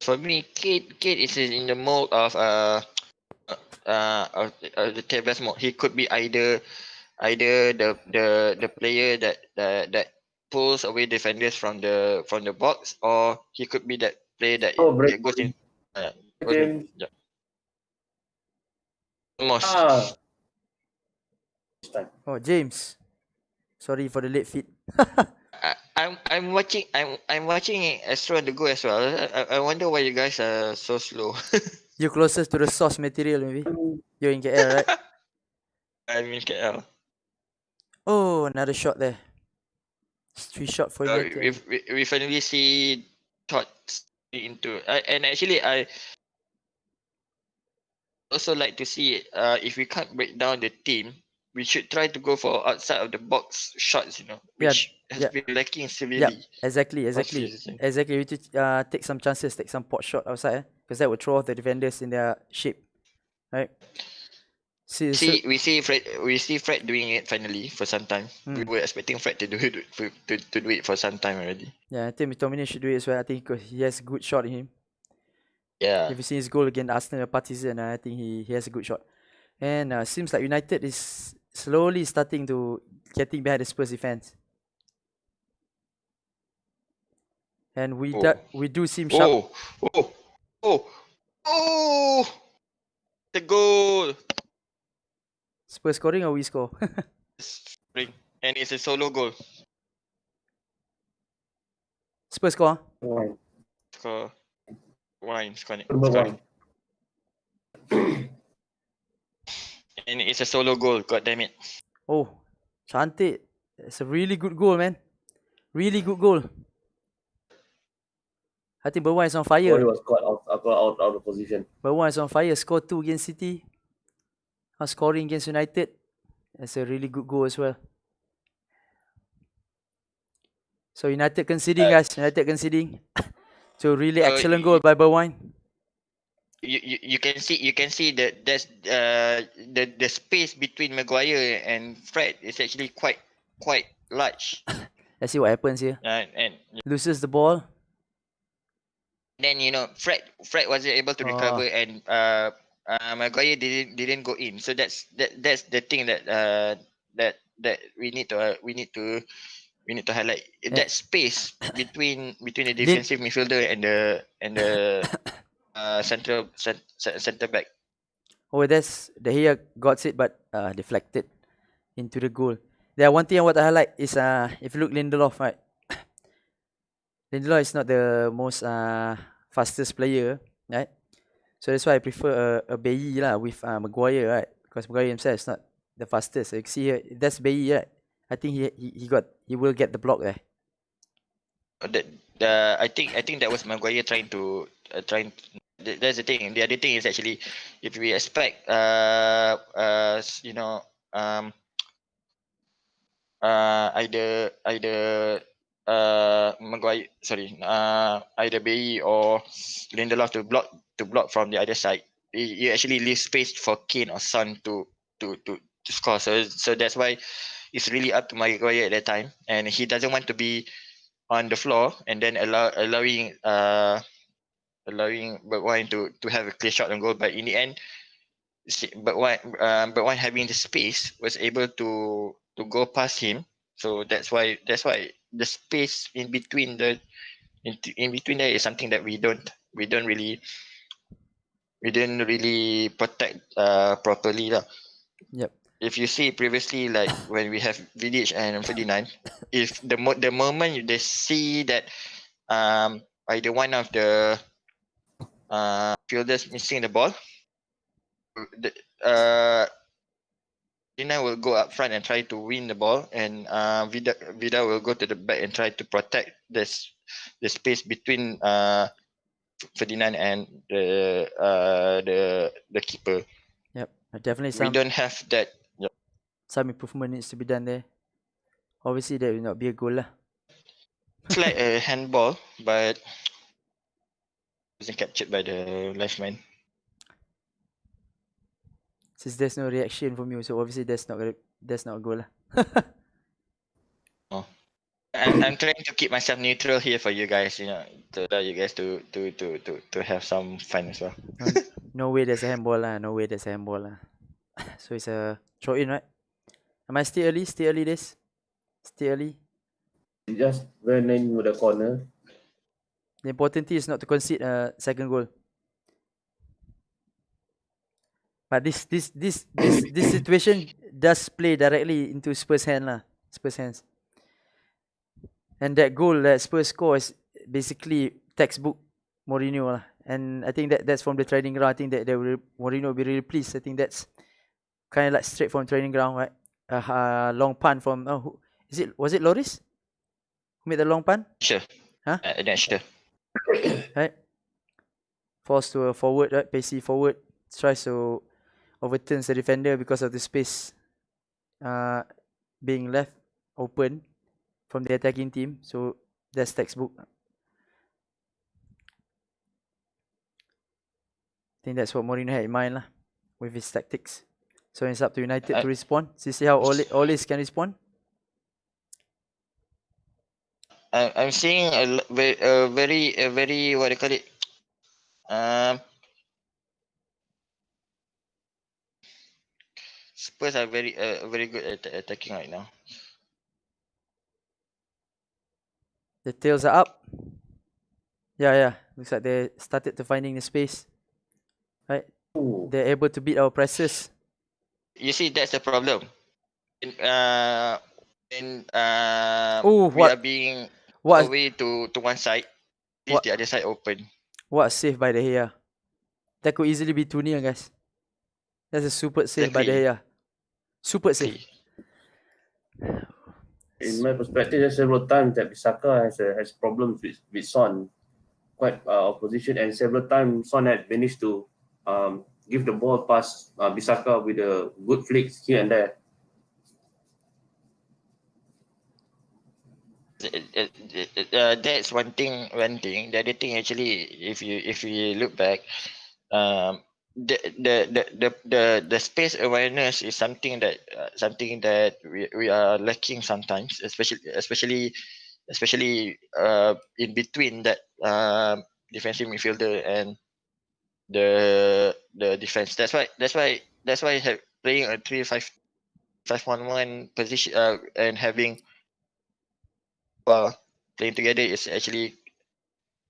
For me, Kane is in the mold of the Tevez mode. He could be either the player that pulls away defenders from the box, or he could be that player that goes in. Yeah. Almost. Oh, James, sorry for the late feed. I'm watching Astro on the go as well. I wonder why you guys are so slow. You're closest to the source material, maybe. You're in KL, right? I'm in KL. Oh, another shot there. 3 shot for United. We finally see TOT into and actually I also like to see if we can't break down the team, we should try to go for outside of the box shots, which has been lacking severely. Yeah, exactly. We need to take some chances, take some pot shot outside, because that will throw off the defenders in their shape, right? We see Fred doing it finally for some time. We were expecting Fred to do it for some time already. Yeah, I think McTominay should do it as well. I think because he has a good shot in him. Yeah. If you see his goal against Arsenal Partizan, I think he has a good shot. And seems like United is slowly starting to getting behind the Spurs defense. And we do seem sharp. Oh! The goal! Spurs scoring or we score? Spring. And it's a solo goal. Spurs score. Why? Score. Wine scoring. Number one. And it's a solo goal. God damn it. Oh, cantik. It's a really good goal, man. Really good goal. I think Berwan is on Body fire. was caught out of position. Berwan is on fire. Score 2 against City. Scoring against United. That's a really good goal as well. So United conceding, guys. United conceding. So really excellent goal by Berwan. You can see that there's the space between Maguire and Fred is actually quite large. Let's see what happens here. And Loses the ball. then Fred wasn't able to recover, and Maguire didn't go in. So that's the thing that we need to highlight. That space between the defensive midfielder and the center back. Oh, that's the here got it, but deflected into the goal. There, one thing I want to highlight is if you look Lindelof, right? Lindelof is not the most fastest player, right? So that's why I prefer a Bailly lah with Maguire, right? Because Maguire himself is not the fastest. So you can see here, that's Bailly, right? I think he will get the block there. I think that was Maguire trying. That's the thing. The other thing is actually, if we expect either Maguire, either Bailly or Lindelof to block from the other side, you actually leave space for Kane or Son to score. So that's why it's really up to Maguire at that time, and he doesn't want to be on the floor and then allowing Bergwijn to have a clear shot on goal. But in the end, Bergwijn having the space was able to go past him. So that's why the space in between there is something that we didn't really protect properly lah. Yep. If you see previously, like when we have Vidic and Ferdinand, if the moment they see that either one of the fielders missing the ball, Ferdinand will go up front and try to win the ball, and Vida will go to the back and try to protect the space between Ferdinand and the keeper. Yep. Definitely We don't have that. Some improvement needs to be done there. Obviously, that will not be a goal lah. It's like a handball, but wasn't captured by the linesman. Since there's no reaction from you, so obviously that's not a goal lah. I'm trying to keep myself neutral here for you guys, to allow you guys to have some fun as well. No way there's a handball lah. No way there's a handball lah. So it's a throw in, right? Am I still early? Still early days? Still early? Just went into the corner. The important thing is not to concede a second goal. But this situation does play directly into Spurs' hand lah. Spurs' hands. And that goal that Spurs score is basically textbook Mourinho lah. And I think that's from the training ground. I think that Mourinho will be really pleased. I think that's kind of like straight from training ground, right? Long punt from was it Loris who made the long punt? Sure. Huh? Sure. Right. Falls to a forward, right? Pacey forward. Tries to overturns the defender because of the space being left open from the attacking team. So that's textbook. I think that's what Mourinho had in mind lah, with his tactics. So it's up to United to respond. See how Ole can respond. I'm seeing a very what do you call it? Spurs are very good at attacking right now. The tails are up. Yeah. Looks like they started to finding the space. Right? Ooh. They're able to beat our presses. You see, that's the problem. In Oh, we are what being what away to one side, is what the other side open. what a save by De Gea. That could easily be 2-0, guys. That's a super save by De Exactly. Gea. Super save. In my perspective, there's several times that Bisaka has problems with Son, quite opposition, and several times Son had managed to give the ball past Bisaka with a good flicks here and there. That's one thing. One thing. The other thing, actually, if you look back, the space awareness is something that we are lacking sometimes, especially in between that defensive midfielder and the defense. That's why playing a 3-5-1-1 position and having playing together is actually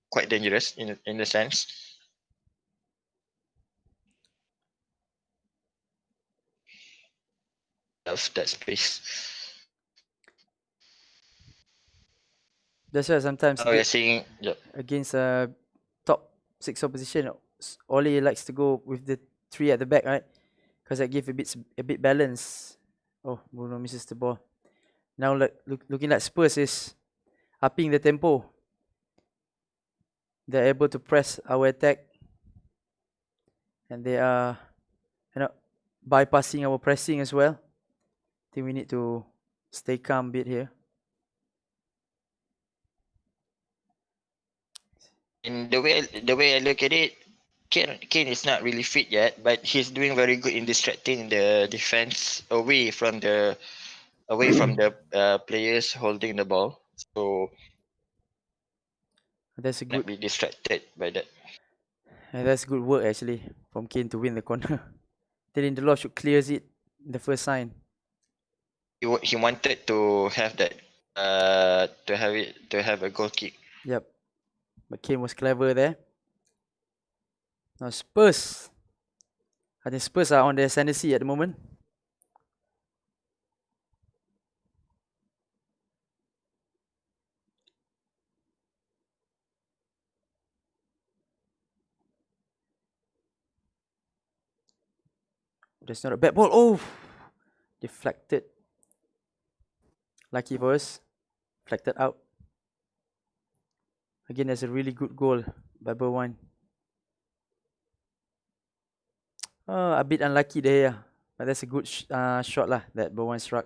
quite dangerous in a sense of that space. That's why sometimes Now we are seeing, yep, against a top 6 opposition, Oli likes to go with the 3 at the back, right? Because that gives a bit balance. Oh, Bruno misses the ball. Now looking like Spurs is upping the tempo. They're able to press our attack, and they are bypassing our pressing as well. I think we need to stay calm a bit here. in the way I look at it, Kane is not really fit yet, but he's doing very good in distracting the defense away from the players holding the ball, so That's a not good be distracted by that. that's good work actually from Kane to win the corner. Then Lindelof should clears it in the first sign. He wanted to have that to have a goal kick. Yep. But Kane was clever there. Now Spurs. I think Spurs are on the ascendancy at the moment. That's not a bad ball. Oh, deflected. Lucky for us. Deflected out. Again, that's a really good goal by Berwine. Oh, a bit unlucky there. But that's a good shot lah that Berwine struck.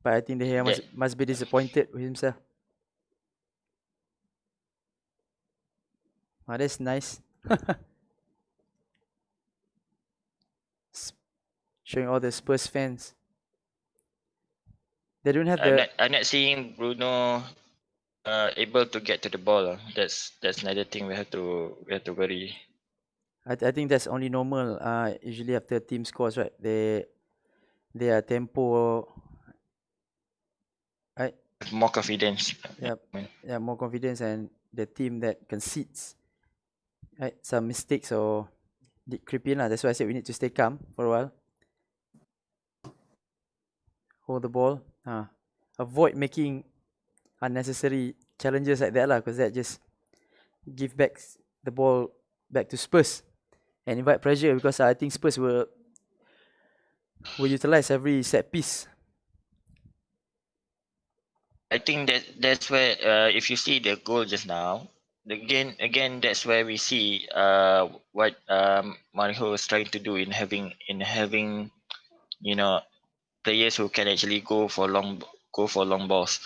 But I think De Gea must be disappointed with himself. Oh, that's nice. Showing all the Spurs fans. They don't have I'm not seeing Bruno able to get to the ball. That's another thing we have to worry. I think that's only normal. Usually after team scores, right? They are tempo. Right? More confidence. Yep. Yeah, more confidence, and the team that concedes, right, some mistakes or did creep in lah. That's why I said we need to stay calm for a while. Hold the ball. Avoid making unnecessary challenges like that lah, because that just give back the ball back to Spurs and invite pressure, because I think Spurs will utilize every set piece. I think that's where if you see the goal just now, again that's where we see what Mario is trying to do in having players who can actually go for long balls.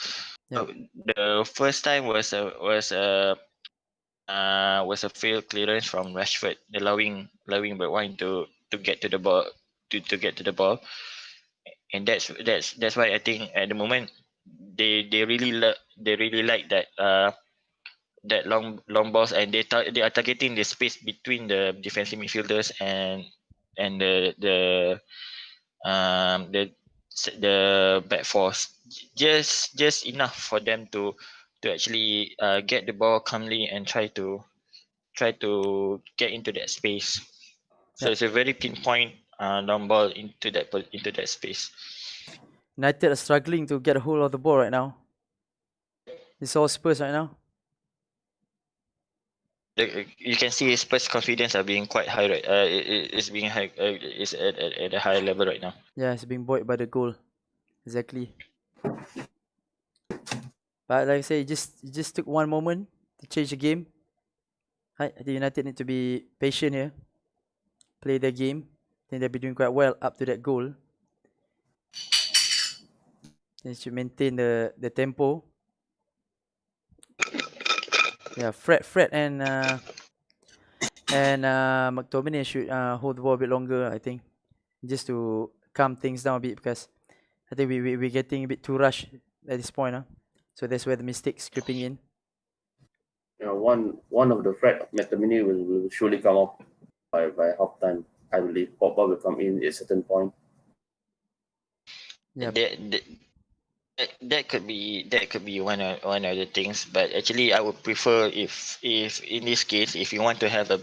Yep. The first time was a failed clearance from Rashford, allowing Bergwijn to get to the ball to get to the ball, and that's why I think at the moment they really like that long balls, and they are targeting the space between the defensive midfielders and the back force, just enough for them to actually get the ball calmly and try to get into that space. So Yeah. it's a very pinpoint long ball into that space. United are struggling to get a hold of the ball right now. It's all Spurs right now. You can see Spurs' confidence are being quite high, right? It's being high, is at a high level right now. Yeah, it's being buoyed by the goal. Exactly. But like I say, it just took one moment to change the game. I think United need to be patient here. Play their game. I think they'll be doing quite well up to that goal. They should maintain the tempo. Yeah, Fred and McTominay should hold the ball a bit longer, I think, just to calm things down a bit, because I think we're getting a bit too rushed at this point. So that's where the mistakes creeping in. One of the threat of McTominay will surely come up by half time. I believe Pogba will come in at a certain point. Yeah. That could be one of the things, but actually I would prefer if in this case, if you want to have a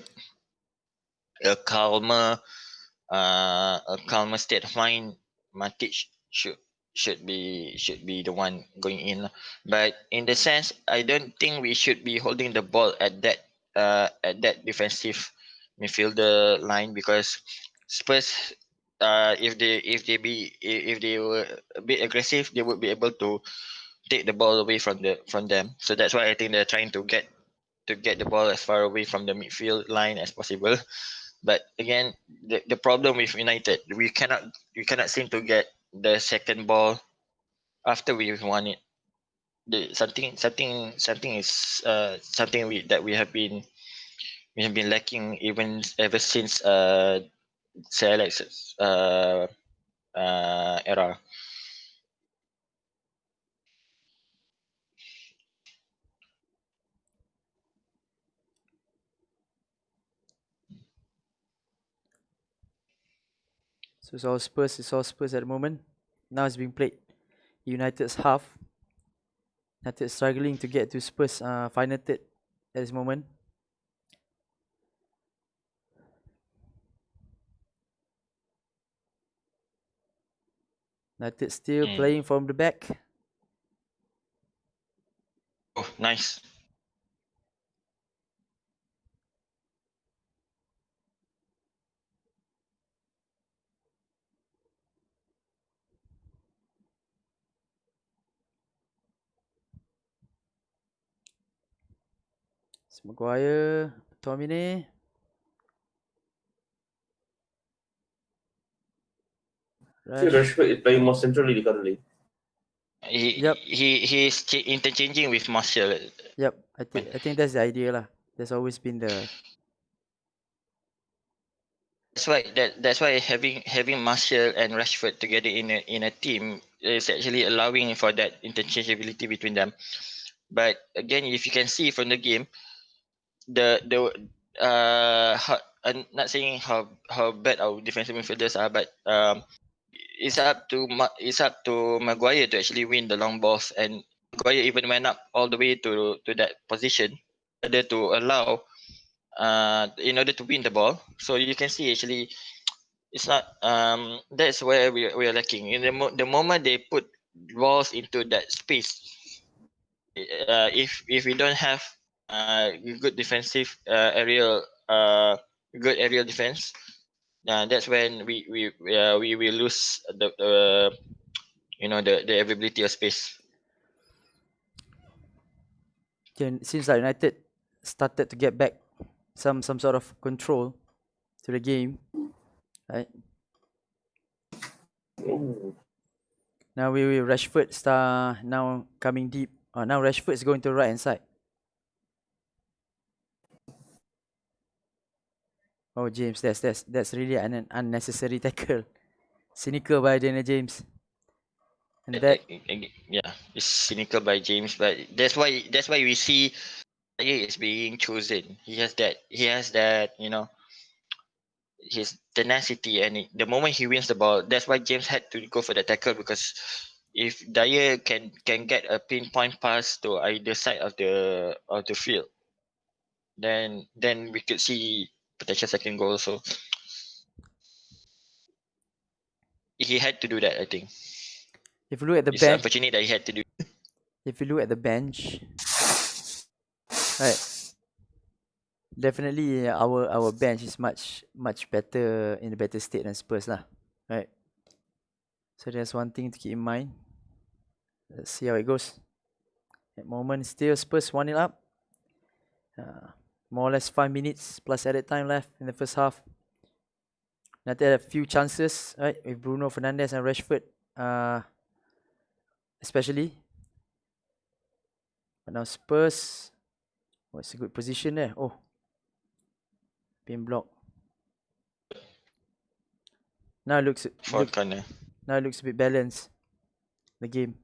calmer state of mind, Matic should be the one going in. But in the sense, I don't think we should be holding the ball at that defensive midfielder line, because Spurs, if they were a bit aggressive, they would be able to take the ball away from them. So that's why I think they're trying to get the ball as far away from the midfield line as possible. But again, the problem with United, we cannot seem to get the second ball after we've won it. Something is something that we have been lacking even ever since Sir Alex's era. So it's all Spurs at the moment. Now it's being played United's half. United struggling to get to Spurs final third at this moment. United still playing from the back. Oh, nice. It's Maguire, Tomine. See, Rashford is playing more centrally currently. Yep. He's interchanging with Martial. Yep. I think that's the idea lah. There's always been the That's why having Martial and Rashford together in a team is actually allowing for that interchangeability between them. But again, if you can see from the game, I'm not saying how bad our defensive midfielders are, but it's up to Maguire to actually win the long balls, and Maguire even went up all the way to that position in order to allow in order to win the ball. So you can see actually it's not that's where we are lacking. In the moment they put balls into that space, if we don't have good defensive good aerial defense, that's when we will lose the the availability of space. it seems like United started to get back some sort of control to the game. Right? Ooh. Now we Rashford star now coming deep. Now Rashford is going to the right hand side. Oh James, that's really an unnecessary tackle. Cynical by Daniel James. And that Yeah, it's cynical by James, but that's why we see he is being chosen. He has that his tenacity, and the moment he wins the ball, that's why James had to go for the tackle, because if Dyer can get a pinpoint pass to either side of the field, then we could see potential second goal. So he had to do that. I think If you look at the it's bench, unfortunate that he had to do. if you look at the bench, right, definitely our bench is much better, in a better state than Spurs lah, right? So that's one thing to keep in mind. Let's see how it goes. At moment, still Spurs 1-0 up. More or less 5 minutes plus added time left in the first half. United had a few chances, right, with Bruno Fernandes and Rashford, especially. But now Spurs, it's a good position there. Oh, been blocked. Now it looks For corner. now it looks a bit balanced, the game.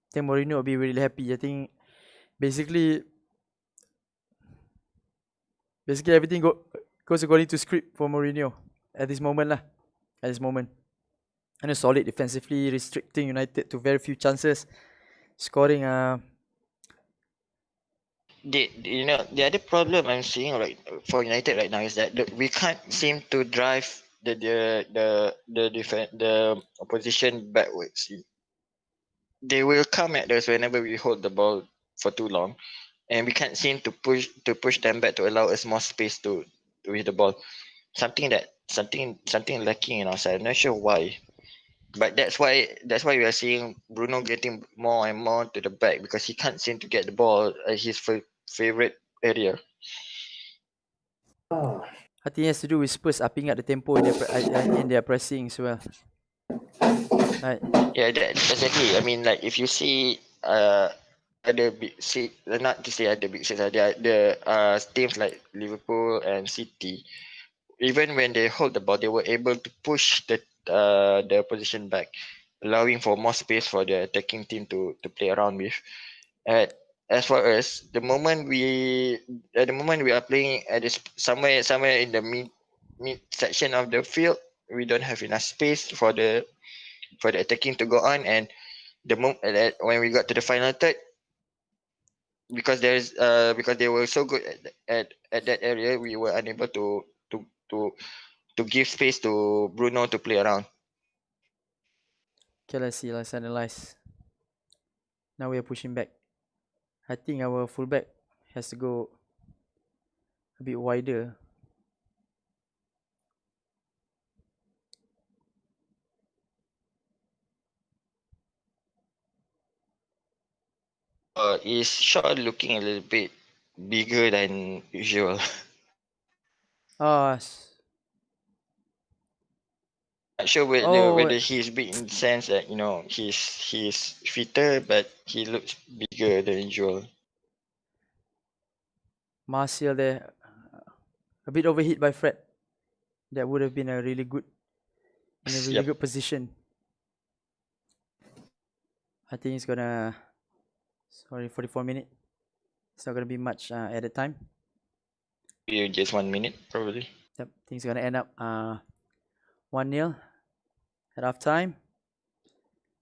I think Mourinho will be really happy. I think basically everything goes according to script for Mourinho at this moment lah. At this moment, and a solid defensively, restricting United to very few chances, scoring. The other problem I'm seeing right for United right now is that we can't seem to drive the opposition backwards. They will come at us whenever we hold the ball for too long, and we can't seem to push them back to allow us more space to hit the ball. Something lacking in our side. I'm not sure why, but that's why we are seeing Bruno getting more and more to the back, because he can't seem to get the ball at his favorite area. I think it has to do with Spurs upping up the tempo in their pressing as well. Right. Yeah, exactly. I mean, like, if you see other big six, not to say other big six, the teams like Liverpool and City, even when they hold the ball, they were able to push the position back, allowing for more space for the attacking team to play around with. And as for us, the moment we are playing at this somewhere in the mid section of the field, we don't have enough space for the attacking to go on. And when we got to the final third, because they were so good at that area, we were unable to to to give space to Bruno to play around. Okay, let's analyze. Now we are pushing back. I think our fullback has to go a bit wider. Is Shaw looking a little bit bigger than usual? Ah, Not sure oh, whether he's big in the sense that he's fitter, but he looks bigger than usual. Martial there, a bit overhit by Fred. That would have been a really good Yep. position. I think it's gonna. Sorry, 44 minutes. It's not gonna be much added time. Just 1 minute probably. Yep, I think it's gonna end up 1-0 at half time.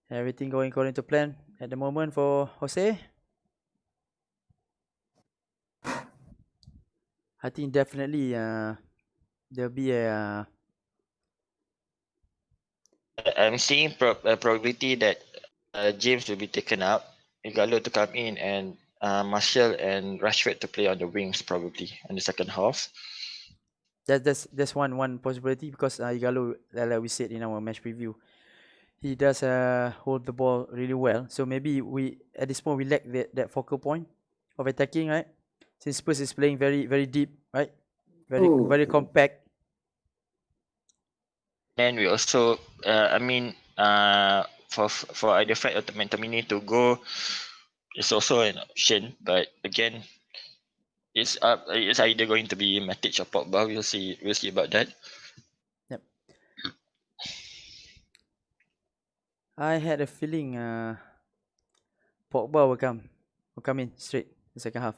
Everything going according to plan at the moment for Jose. I think definitely there'll be a I'm seeing probability that James will be taken out, Igalo to come in, and Martial and Rashford to play on the wings probably in the second half. that's one possibility, because Igalo, like we said in our match preview, he does hold the ball really well. So maybe we at this point we lack that focal point of attacking, right? Since Spurs is playing very very deep, right? Very compact. Then we also, for either Fred or Tomini to go is also an option. But again, it's either going to be Matic or Pogba. We'll see about that. Yep. I had a feeling Pogba will come in straight the second half.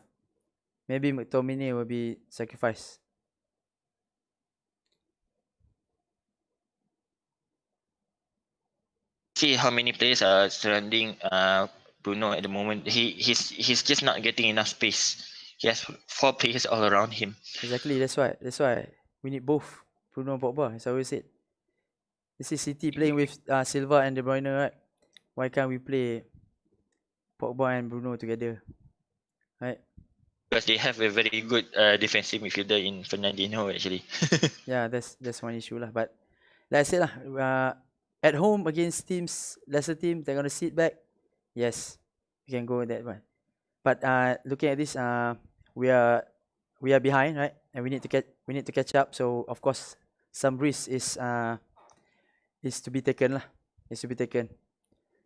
maybe McTominay will be sacrificed. See how many players are surrounding Bruno at the moment. He's just not getting enough space. He has 4 players all around him. Exactly. That's why we need both Bruno and Pogba. As I always said. This is City playing with Silva and De Bruyne, right? Why can't we play Pogba and Bruno together, right? Because they have a very good defensive midfielder in Fernandinho actually. Yeah, that's one issue lah. But like I said lah, at home against lesser team, they're gonna sit back. Yes, we can go with that one. But looking at this, we are behind, right? And we need to catch up. So of course, some risk is to be taken lah. Is to be taken.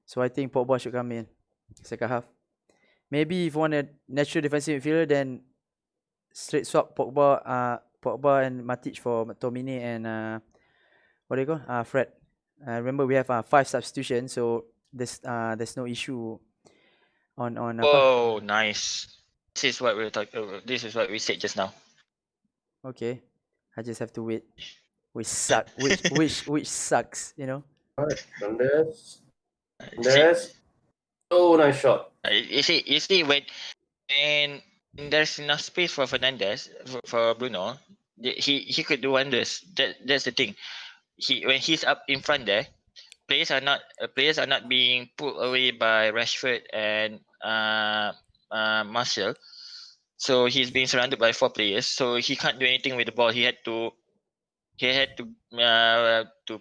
So I think Pogba should come in second half. Maybe if you want a natural defensive midfielder, then straight swap Pogba and Matic for McTominay and what do you call Fred. Remember we have 5 substitutions, so there's no issue on Oh, nice. This is what we're talking. This is what we said just now. Okay, I just have to wait. Which suck. which sucks, you know. Alright, Fernandes. Oh, nice shot. You see when there's enough space for Fernandes for Bruno, he could do wonders. That's the thing. When he's up in front there, players are not being pulled away by Rashford and Martial. So he's being surrounded by 4 players. So he can't do anything with the ball. He had to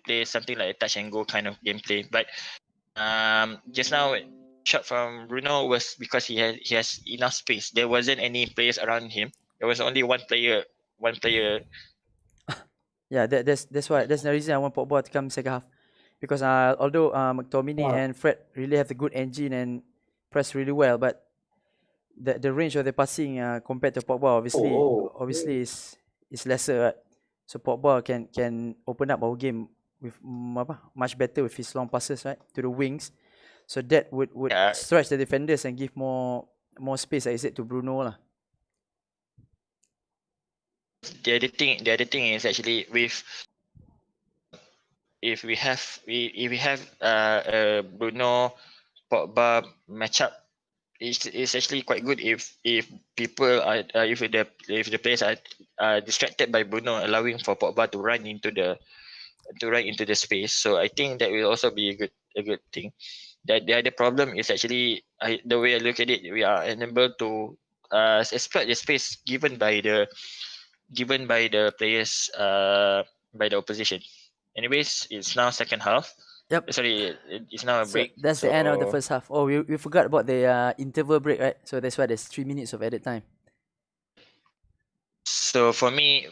play something like a touch and go kind of gameplay. But just now, shot from Bruno was because he has enough space. There wasn't any players around him. There was only one player. Yeah, that's the reason I want Pogba to come second half, because although McTominay and Fred really have the good engine and press really well, but the range of the passing compared to Pogba obviously is lesser. Right? So Pogba can open up our game with much better with his long passes, right, to the wings. So that would stretch the defenders and give more space, like I said, to Bruno lah. The other thing is actually if we have a Bruno Pogba matchup, it's actually quite good if people are if the players are distracted by Bruno, allowing for Pogba to run into the space. So I think that will also be a good thing. The other problem is actually the way I look at it, we are unable to exploit the space given by the players by the opposition. Anyways, it's now second half. Yep. Sorry, it's now a break. So that's the end of the first half. Oh, we forgot about the interval break, right? So that's why there's 3 minutes of added time. So for me,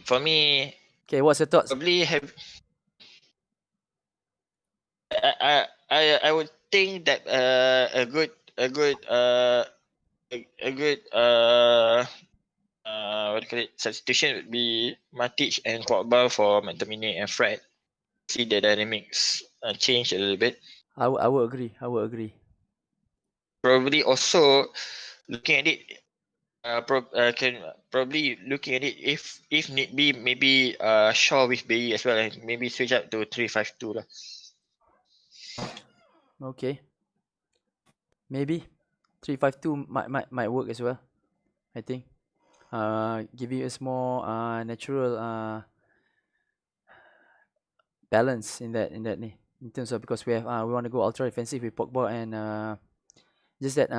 okay, what's your thoughts? Probably have. I would think that a good what do you call it, substitution would be Matic and Pogba for McTominay and Fred. See the dynamics change a little bit. I would agree. Probably also looking at it, can probably looking at it if need be, maybe Shaw with Bailly as well, and maybe switch up to 3-5-2 lah. Okay. Maybe 3-5-2 might work as well. I think. Giving us more natural balance in that in terms of, because we want to go ultra defensive with Pogba and just that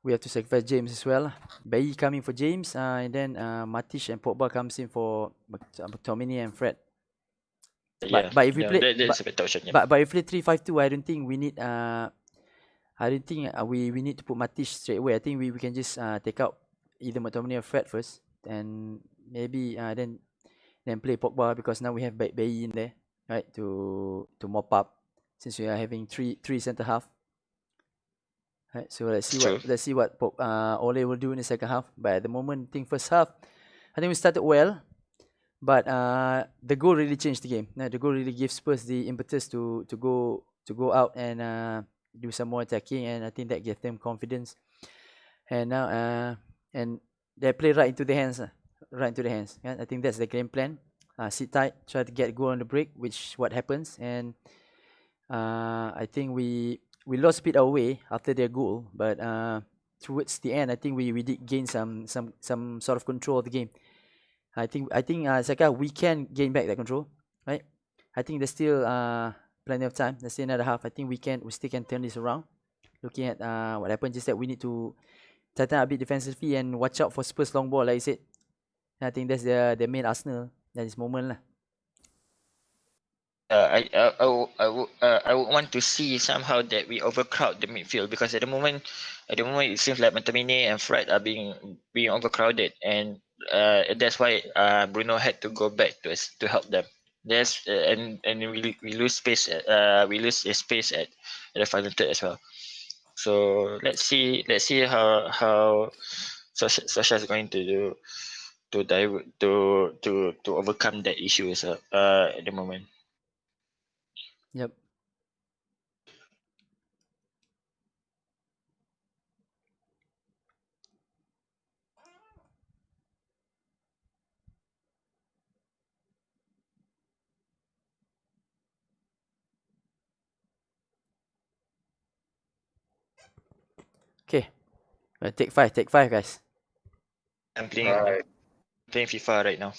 we have to sacrifice James as well. Bailly coming for James, and then Matic and Pogba comes in for McTominay and Fred. But if we play, that's a better option. Yeah. But if we play 3-5-2, I don't think we need we need to put Matic straight away. I think we can just take out either McTominay or Fred first, and maybe then play Pogba, because now we have Bailly in there, right, to mop up, since we are having three centre half. Right, so let's see what Ole will do in the second half. But at the moment, I think first half, I think we started well, but the goal really changed the game. The goal really gives Spurs the impetus to go out and do some more attacking, and I think that gave them confidence. And now and they play right into the hands, right into the hands. Yeah, I think that's the game plan. Sit tight, try to get goal on the break, which what happens. And I think we lost a bit away after their goal, but towards the end, I think we did gain some sort of control of the game. I think Saka, we can gain back that control, right? I think there's still plenty of time. There's still another half. I think we still can turn this around. Looking at what happened, just that we need to tighten up a bit defensively and watch out for Spurs long ball, like I said. I think that's the main Arsenal at this moment lah. I would want to see somehow that we overcrowd the midfield, because at the moment it seems like McTominay and Fred are being overcrowded, and that's why Bruno had to go back to help them. There's and we lose space. We lose a space at the final third as well. So let's see how Sasha is going to do to overcome that issue as well, at the moment. Yep. Okay. Take five, guys. I'm playing Right. I'm playing FIFA right now.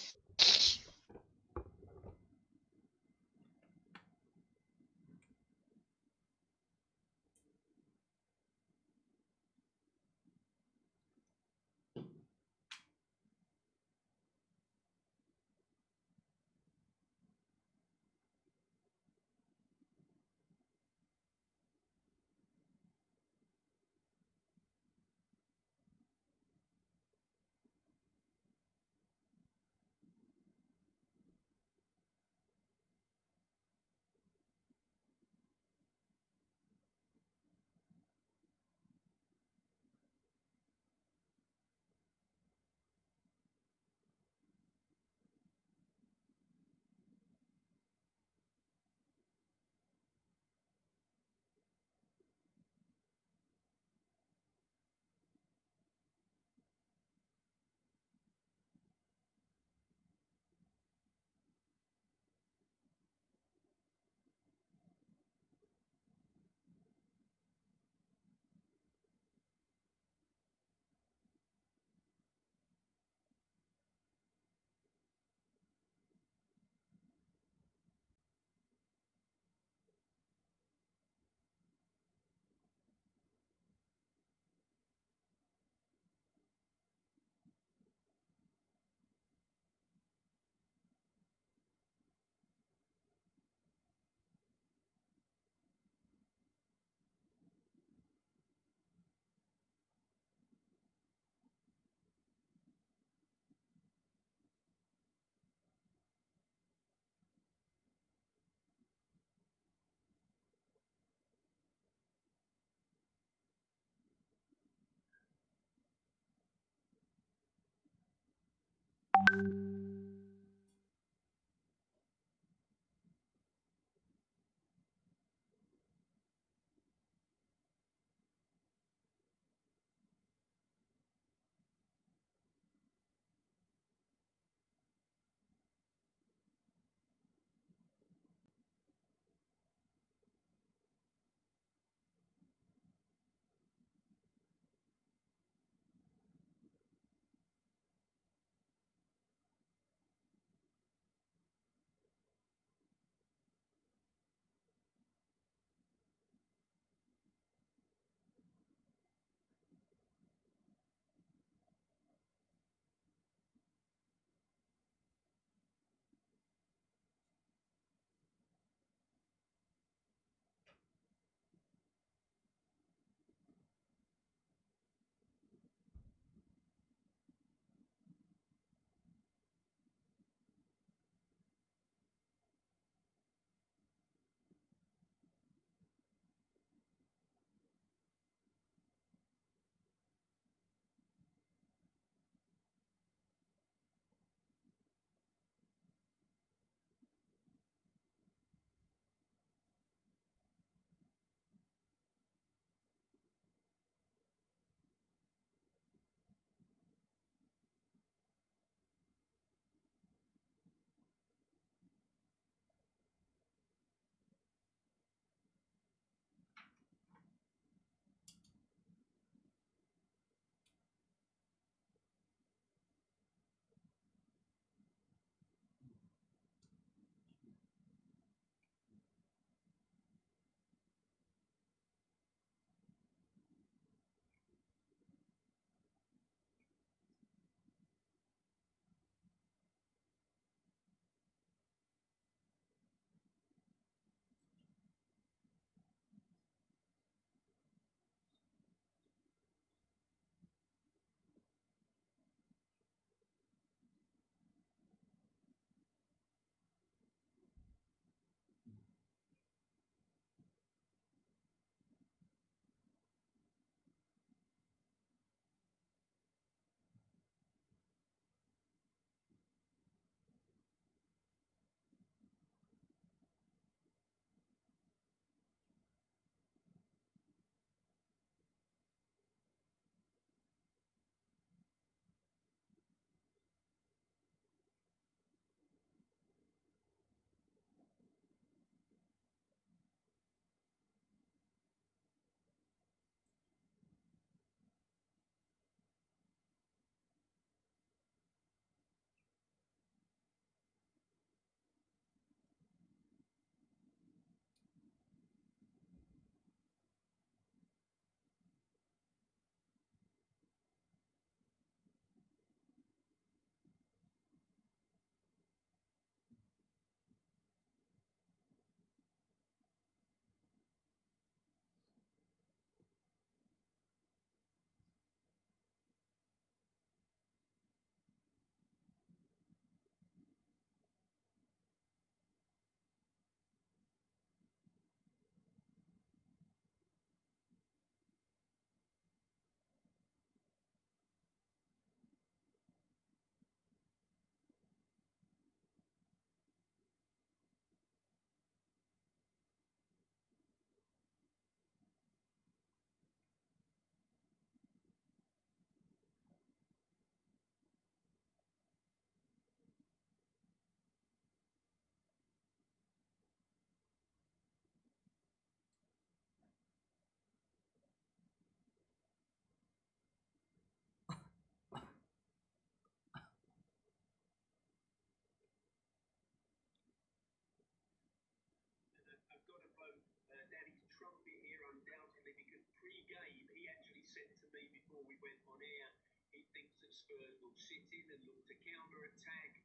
Spurs will sit in and look to counter-attack.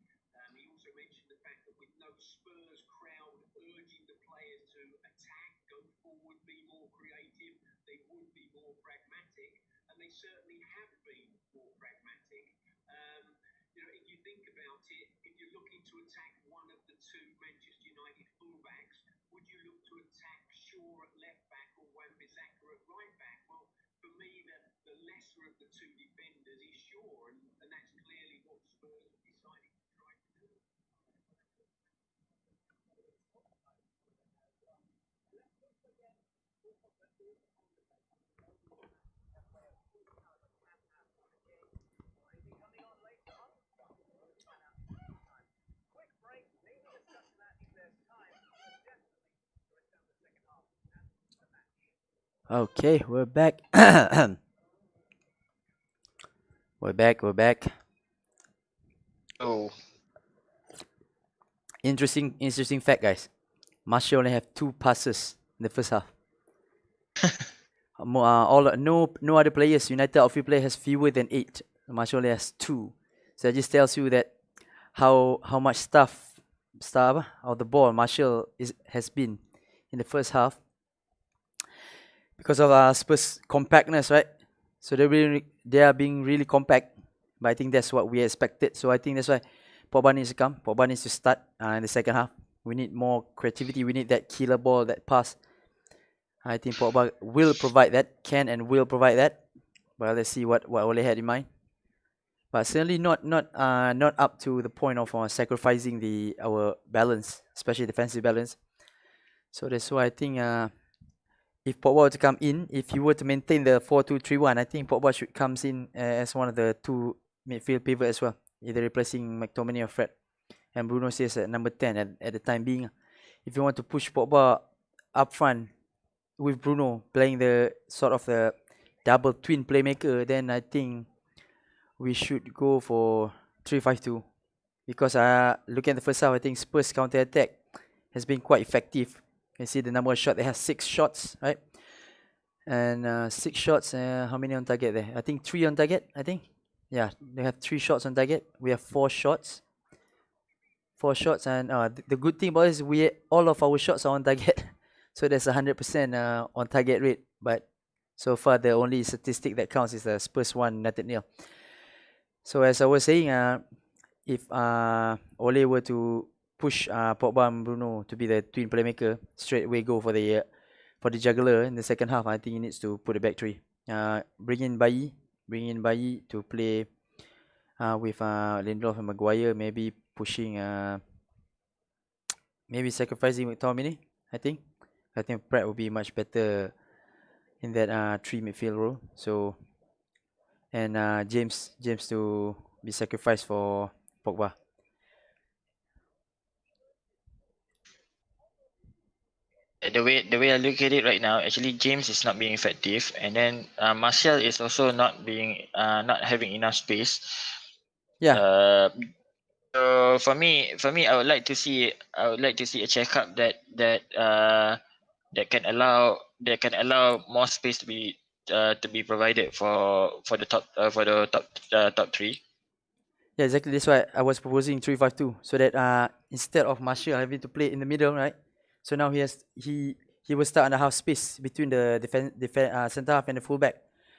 He also mentioned the fact that with no Spurs crowd urging the players to attack, go forward, be more creative, they would be more pragmatic, and they certainly have been more pragmatic. If you think about it, if you're looking to attack one of the two Manchester United fullbacks, would you look to attack Shaw at left back or Wan-Bissaka at right back? Well, for me, the lesser of the two defenders is Shaw, and that's clearly what Spurs have decided to try to do. Okay, we're back. We're back. Oh, Interesting fact, guys. Martial only have 2 passes in the first half. No other players, United outfield player has fewer than 8. Martial only has 2. So that just tells you that how much stuff of the ball Martial has been in the first half because of Spurs compactness, right? So they are being really compact, but I think that's what we expected. So I think that's why Pogba needs to come. Pogba needs to start in the second half. We need more creativity. We need that killer ball, that pass. I think Pogba will provide that, can and will provide that. But let's see what Ole had in mind. But certainly not up to the point of sacrificing our balance, especially defensive balance. So that's why I think if Pogba were to come in, if he were to maintain the 4-2-3-1, I think Pogba should come in as one of the 2 midfield pivot as well, either replacing McTominay or Fred. And Bruno says at number 10 at the time being. If you want to push Pogba up front with Bruno playing the sort of the double twin playmaker, then I think we should go for 3-5-2. Because looking at the first half, I think Spurs counter attack has been quite effective. You can see the number of shots. They have 6 shots, right? And 6 shots, how many on target there? I think 3 on target, I think. Yeah, they have 3 shots on target. We have 4 shots. 4 shots, and the good thing about it is all of our shots are on target. So there's 100% on target rate. But so far, the only statistic that counts is the Spurs 1, United 0. So as I was saying, if Ole were to push Pogba and Bruno to be the twin playmaker, straight away go for the juggler in the second half. I think he needs to put a back 3. Bring in Bailly to play with Lindelof and Maguire, maybe pushing, maybe sacrificing McTominay. I think Pratt will be much better in that 3 midfield role. So and James to be sacrificed for Pogba. the way I look at it right now, actually James is not being effective, and then Martial is also not having enough space. Yeah. So for me, I would like to see a checkup that can allow more space to be provided for the top 3. Yeah, exactly. That's why I was proposing 3-5-2, so that instead of Martial having to play in the middle, right? So now he will start on the half space between the center half and the fullback,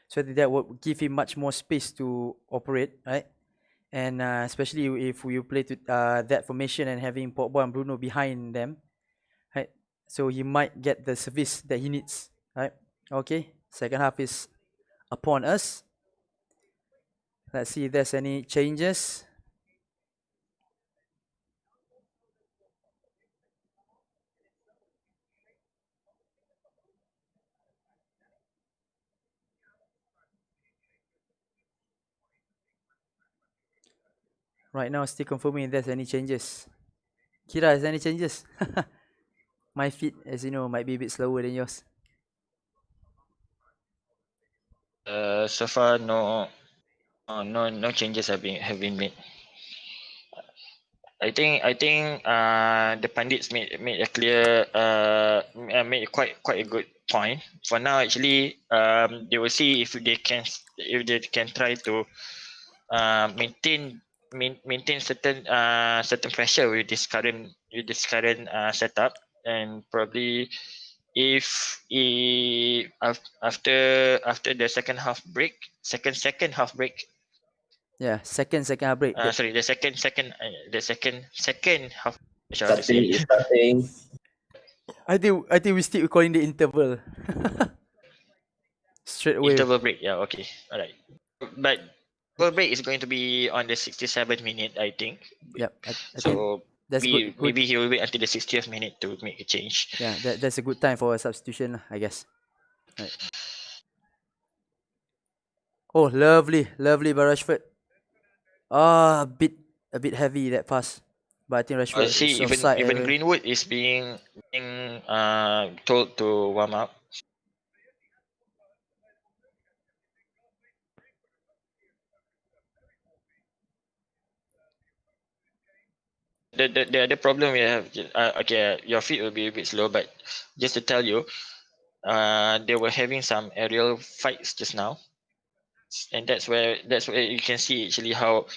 so that would give him much more space to operate, right? And especially if you play to that formation and having Pogba and Bruno behind them, right? So he might get the service that he needs, right? Okay, second half is upon us. Let's see if there's any changes. Right now, still confirming if there's any changes. Kira, is there any changes? My feet, as you know, might be a bit slower than yours. So far no changes have been made. I think the pundits made a clear made quite a good point. For now, actually, they will see if they can try to maintain certain pressure with this current setup, and probably if after the second half break. Yeah, second half break. Sorry, the second half. How to Starting, say? starting. I think we still recording the interval. Straight away. Interval break. Yeah. Okay. All right. But interval break is going to be on the 67th minute, I think. Yep. I think So that's good. maybe he will wait until the 60th minute to make a change. Yeah, that's a good time for a substitution, I guess. Right. Oh, lovely by Rashford. A bit heavy that pass, but I think Rashford is See, offside. even Greenwood is being told to warm up. The other problem we have, okay, your feet will be a bit slow, but just to tell you, they were having some aerial fights just now, and that's where you can see actually how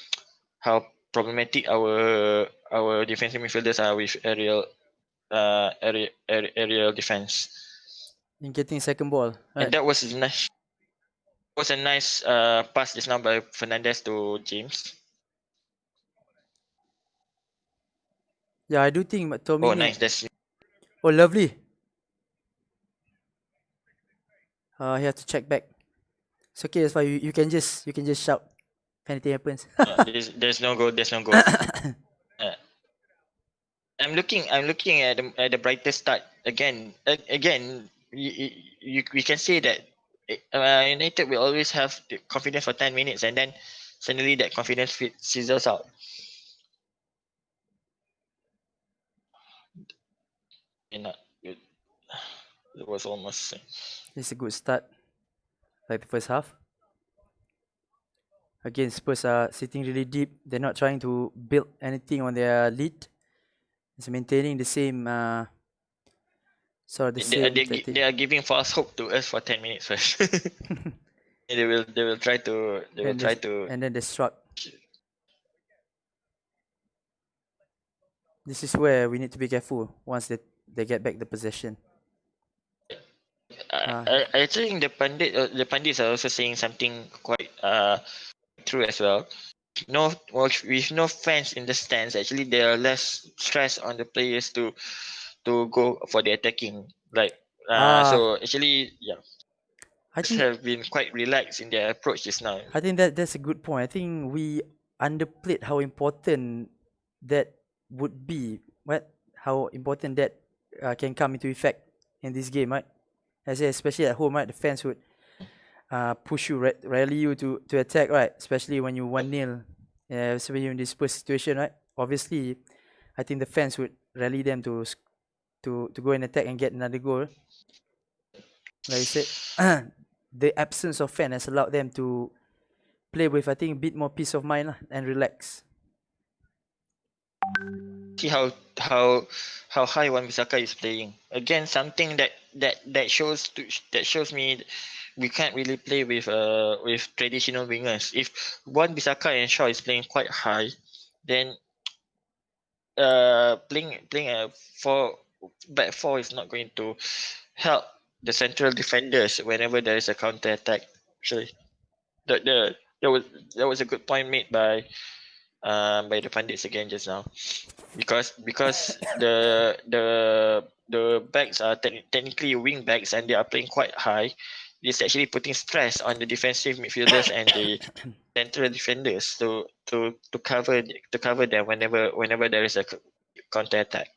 problematic our defensive midfielders are with aerial defense. In getting second ball, right? And that was nice. Was a nice pass just now by Fernandez to James. Yeah, I do think Oh, McTominay. nice. That's Oh, lovely. He have to check back. It's okay. That's why you can just shout if anything happens. there's no goal. There's no goal. I'm looking at the brighter start again. We can say that United will always have the confidence for 10 minutes, and then suddenly that confidence sizzles out. Not good. It was almost. It's a good start. Like the first half. Again, Spurs are sitting really deep. They're not trying to build anything on their lead. It's maintaining the same They are giving false hope to us for 10 minutes first. they will try to and then they struck. This is where we need to be careful once they get back the possession. I think the pundits are also saying something quite true as well. With no fans in the stands, actually there are less stress on the players to go for the attacking. Like so actually, yeah, I think have been quite relaxed in their approach just now. I think that's a good point. I think we underplayed how important that would be. How important that can come into effect in this game, right? I say especially at home, right? The fans would push you, rally you to attack, right? Especially when you 1-0, especially in this Spurs situation, right? Obviously, I think the fans would rally them to go and attack and get another goal. Like I said, the absence of fan has allowed them to play with, I think, a bit more peace of mind and relax. See how high Wan-Bissaka is playing. Again, something that shows me we can't really play with traditional wingers. If Wan-Bissaka and Shaw is playing quite high, then playing a back four is not going to help the central defenders whenever there is a counter attack. Actually, that was a good point made by the pundits again just now, because the backs are technically wing backs and they are playing quite high. It's actually putting stress on the defensive midfielders and the central defenders to cover them whenever there is a counter attack.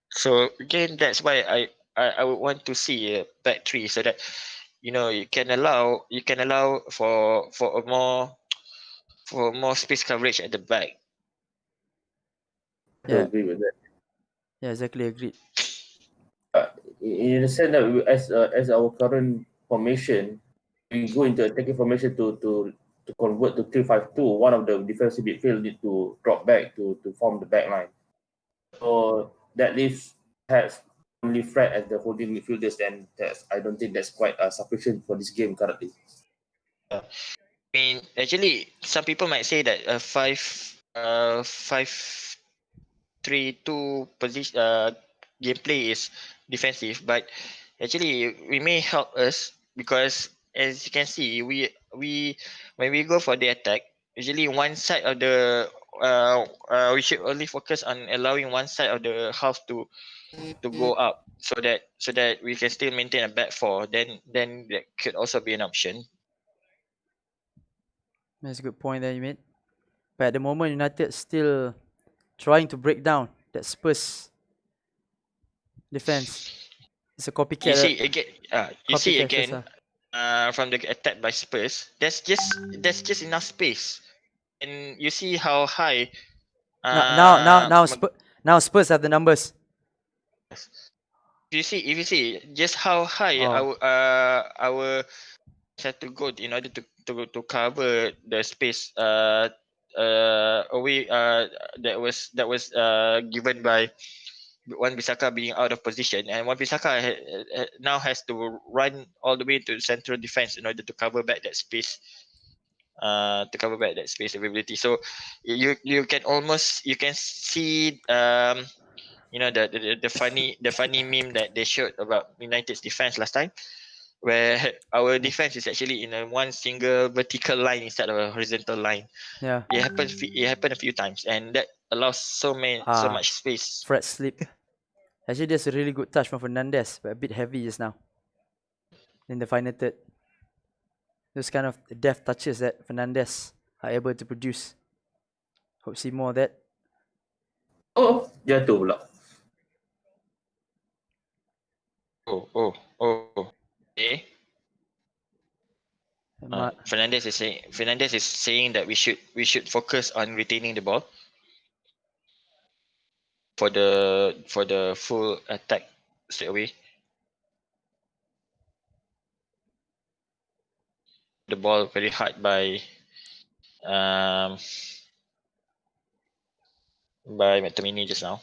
So again, that's why I would want to see a back three, so that you can allow for more space coverage at the back. I agree with that. Yeah, exactly, agreed. In the sense that as our current formation, we go into attacking formation to convert to 3-5-2. One of the defensive midfield need to drop back to form the back line. So that leaves perhaps only Fred as the holding midfielders, and I don't think that's quite sufficient for this game currently. I mean, actually, some people might say that a 5-3-2 position gameplay is defensive, but actually we may help us because as you can see, we when we go for the attack, usually one side of the we should only focus on allowing one side of the half to go up so that we can still maintain a back four. Then that could also be an option. That's a good point that you made. But at the moment, United still trying to break down that Spurs defense. It's a copycat. You see Copycat first again from the attack by Spurs, there's just enough space, and you see how high. Now Spurs have the numbers. If you see just how high Oh. our had to go in order to cover the space away that was given by Wan Bisaka being out of position, and Wan Bisaka now has to run all the way to central defense in order to cover back that space. Availability. So you can see the funny meme that they showed about United's defense last time, where our defense is actually in a one single vertical line instead of a horizontal line. Yeah. It happened a few times, and that allows so much space. Fred slip. Actually, that's a really good touch from Fernandes, but a bit heavy just now. In the final third. Those kind of deft touches that Fernandes are able to produce. Hope see more of that. Oh, jatuh pula. Oh. Okay. Fernandes is saying that we should focus on retaining the ball for the full attack straight away. The ball very hard by McTominay just now.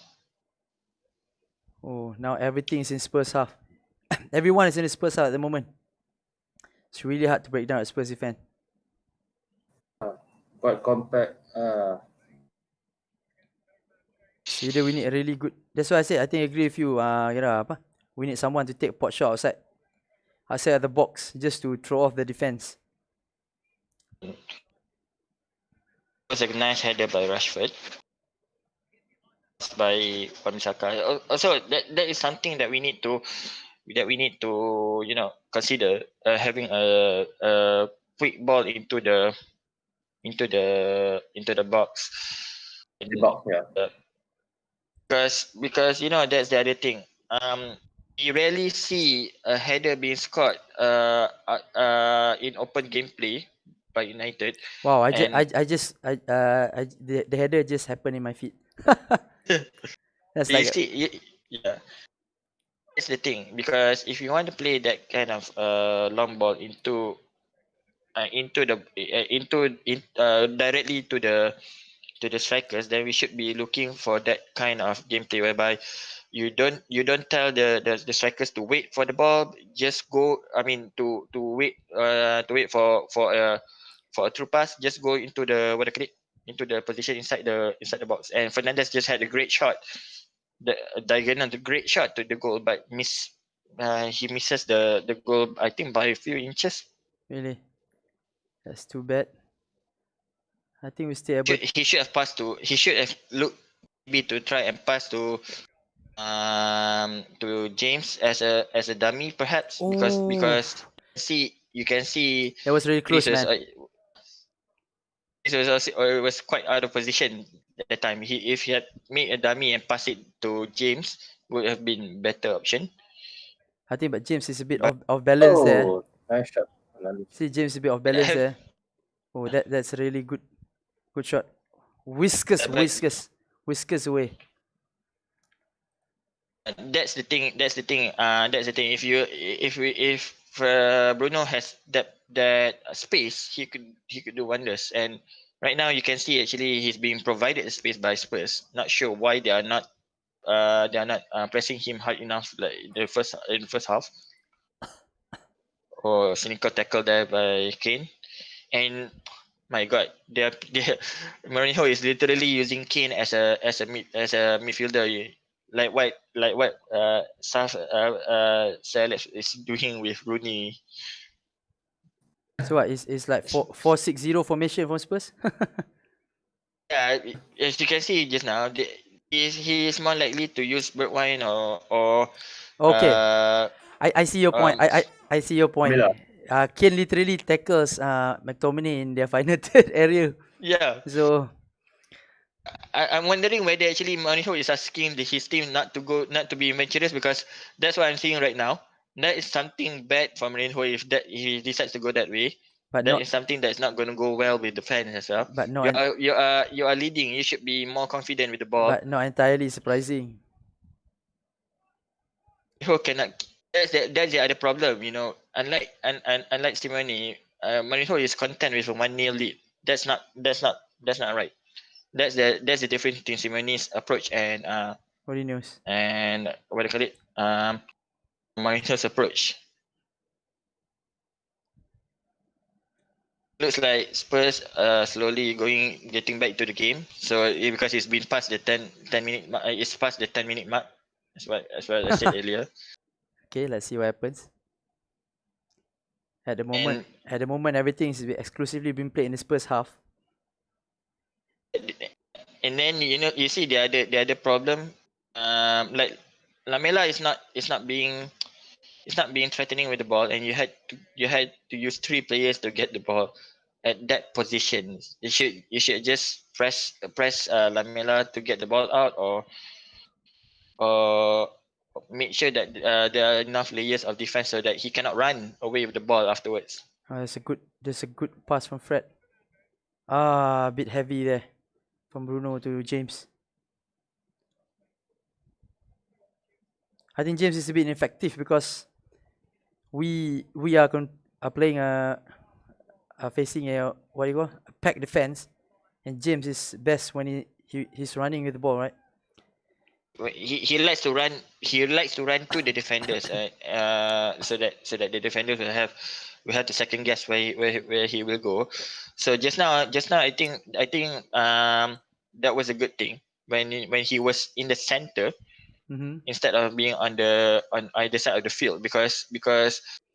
Oh, now everything is in Spurs half. Everyone is in the Spurs half at the moment. It's really hard to break down a Spurs defense. Quite compact. So either we need a really good. That's why I said I think I agree with you. We need someone to take a pot shot outside of the box, just to throw off the defense. It was a nice header by Rashford. By Wan-Bissaka. Also, that is something that we need to consider, having a quick ball into the box. In the box, yeah. Because that's the other thing. You rarely see a header being scored in open gameplay by United. Wow, the header just happened in my feet. That's like yeah. That's the thing, because if you want to play that kind of long ball directly to the strikers, then we should be looking for that kind of gameplay whereby you don't tell the strikers to wait for the ball, just go. I mean to wait for a true pass, just go into the into the position inside the box. And Fernandes just had a great shot, the great shot to the goal, but he misses the goal, I think, by a few inches. Really? That's too bad. I think we still able. He should have passed to. He should have looked maybe to try and pass to James as a dummy, perhaps, because you can see that was really close, man. It was quite out of position at the time. If he had made a dummy and passed it to James, would have been better option. I think, but James is a bit off balance there. Nice shot. See, James is a bit off balance there. Oh, that's a really good shot. Whiskers away. That's the thing. If Bruno has that space, he could do wonders. And right now you can see actually he's being provided space by Spurs. Not sure why they are not pressing him hard enough like in the first half. Or cynical tackle there by Kane. And my God, Mourinho is literally using Kane as a midfielder, like what Saleh is doing with Rooney. So what? It's like 4-6-0 formation from Spurs. Yeah, as you can see just now, he is more likely to use Bergwijn or Okay, uh I see your point. um I see your point. Mila. Kane literally tackles McTominay in their final third area. yeah. So I'm wondering whether actually Mourinho is asking his team not to be adventurous, because that's what I'm seeing right now. That is something bad for Mourinho if that he decides to go that way. but That not is something that's not going to go well with the fans as well. but not You are leading. You should be more confident with the ball. but not entirely surprising. Mourinho cannot. That's the other problem. Unlike Simeone, Mourinho is content with a 1-0 lead. That's not right. That's the difference between Simeone's approach What do you know? and what do you call it? Mourinho's approach. Looks like Spurs slowly getting back to the game. So because it's been past the 10 minute mark, it's past the 10 minute mark. That's what I said earlier. Okay, let's see what happens. At the moment, everything is exclusively being played in the Spurs half. And then you see the other problem. Like Lamela is not being threatening with the ball, and you had to use 3 players to get the ball at that position. You should just press Lamela to get the ball out, or make sure that there are enough layers of defense so that he cannot run away with the ball afterwards. There's a good pass from Fred. A bit heavy there from Bruno to James. I think James is a bit ineffective because we are playing facing a what do you call a packed defense, and James is best when he's running with the ball, right? He likes to run. He likes to run to the defenders, so that the defenders will have to second guess where he will go. So just now, I think that was a good thing when he was in the center instead of being on either side of the field, because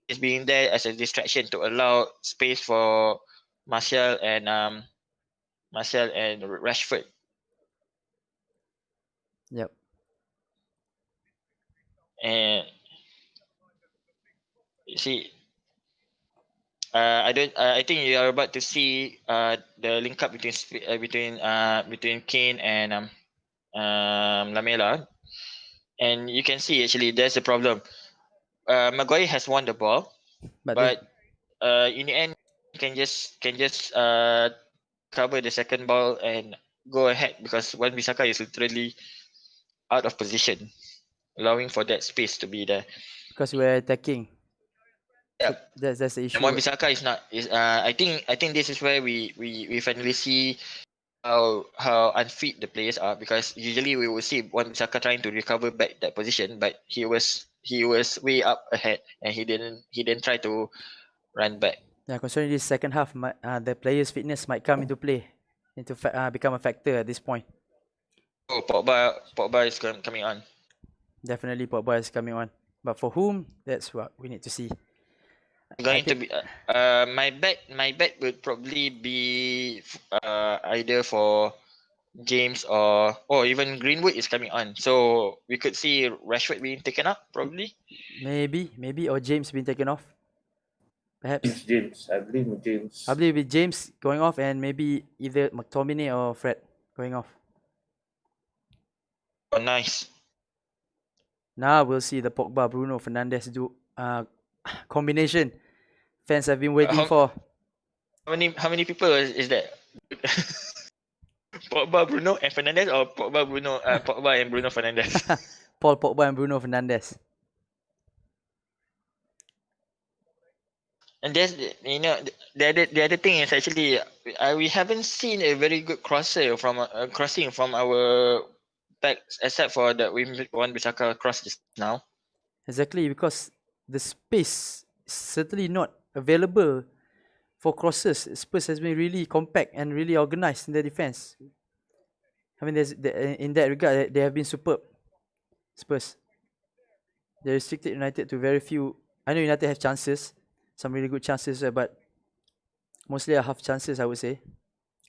he's being there as a distraction to allow space for Martial and Rashford. Yep. And you see, I don't. I think you are about to see the link up between Kane and Lamela, and you can see actually there's a problem. Maguire has won the ball, but in the end can just cover the second ball and go ahead, because Wan-Bissaka is literally out of position, allowing for that space to be there. because we're attacking. Yeah. So that's the issue. And Wan-Bissaka is not. I think this is where we finally see how unfit the players are, because usually we will see Wan-Bissaka trying to recover back that position, but he was way up ahead, and he didn't try to run back. Yeah, concerning this second half, the players' fitness might come into play, become a factor at this point. Oh, Pogba is coming on. Definitely, Pogba is coming on, but for whom? That's what we need to see. Going to be my bet would probably be either for James or even Greenwood is coming on, so we could see Rashford being taken up probably. Maybe or James being taken off. Perhaps. James. I believe with James. I believe with James going off, and maybe either McTominay or Fred going off. Oh, nice. Now we'll see the Pogba Bruno Fernandes combination fans have been waiting for. How many people is that? Pogba, Bruno, and Fernandes, or Pogba and Bruno Fernandes? Paul Pogba and Bruno Fernandes. And there's the other thing is actually we haven't seen a very good crossing from our backs, except for that Wan-Bissaka cross just now. Exactly, because the space is certainly not available for crosses, Spurs has been really compact and really organised in their defence. I mean, in that regard, they have been superb. Spurs. They restricted United to very few. I know United have chances, some really good chances, but mostly are half chances, I would say.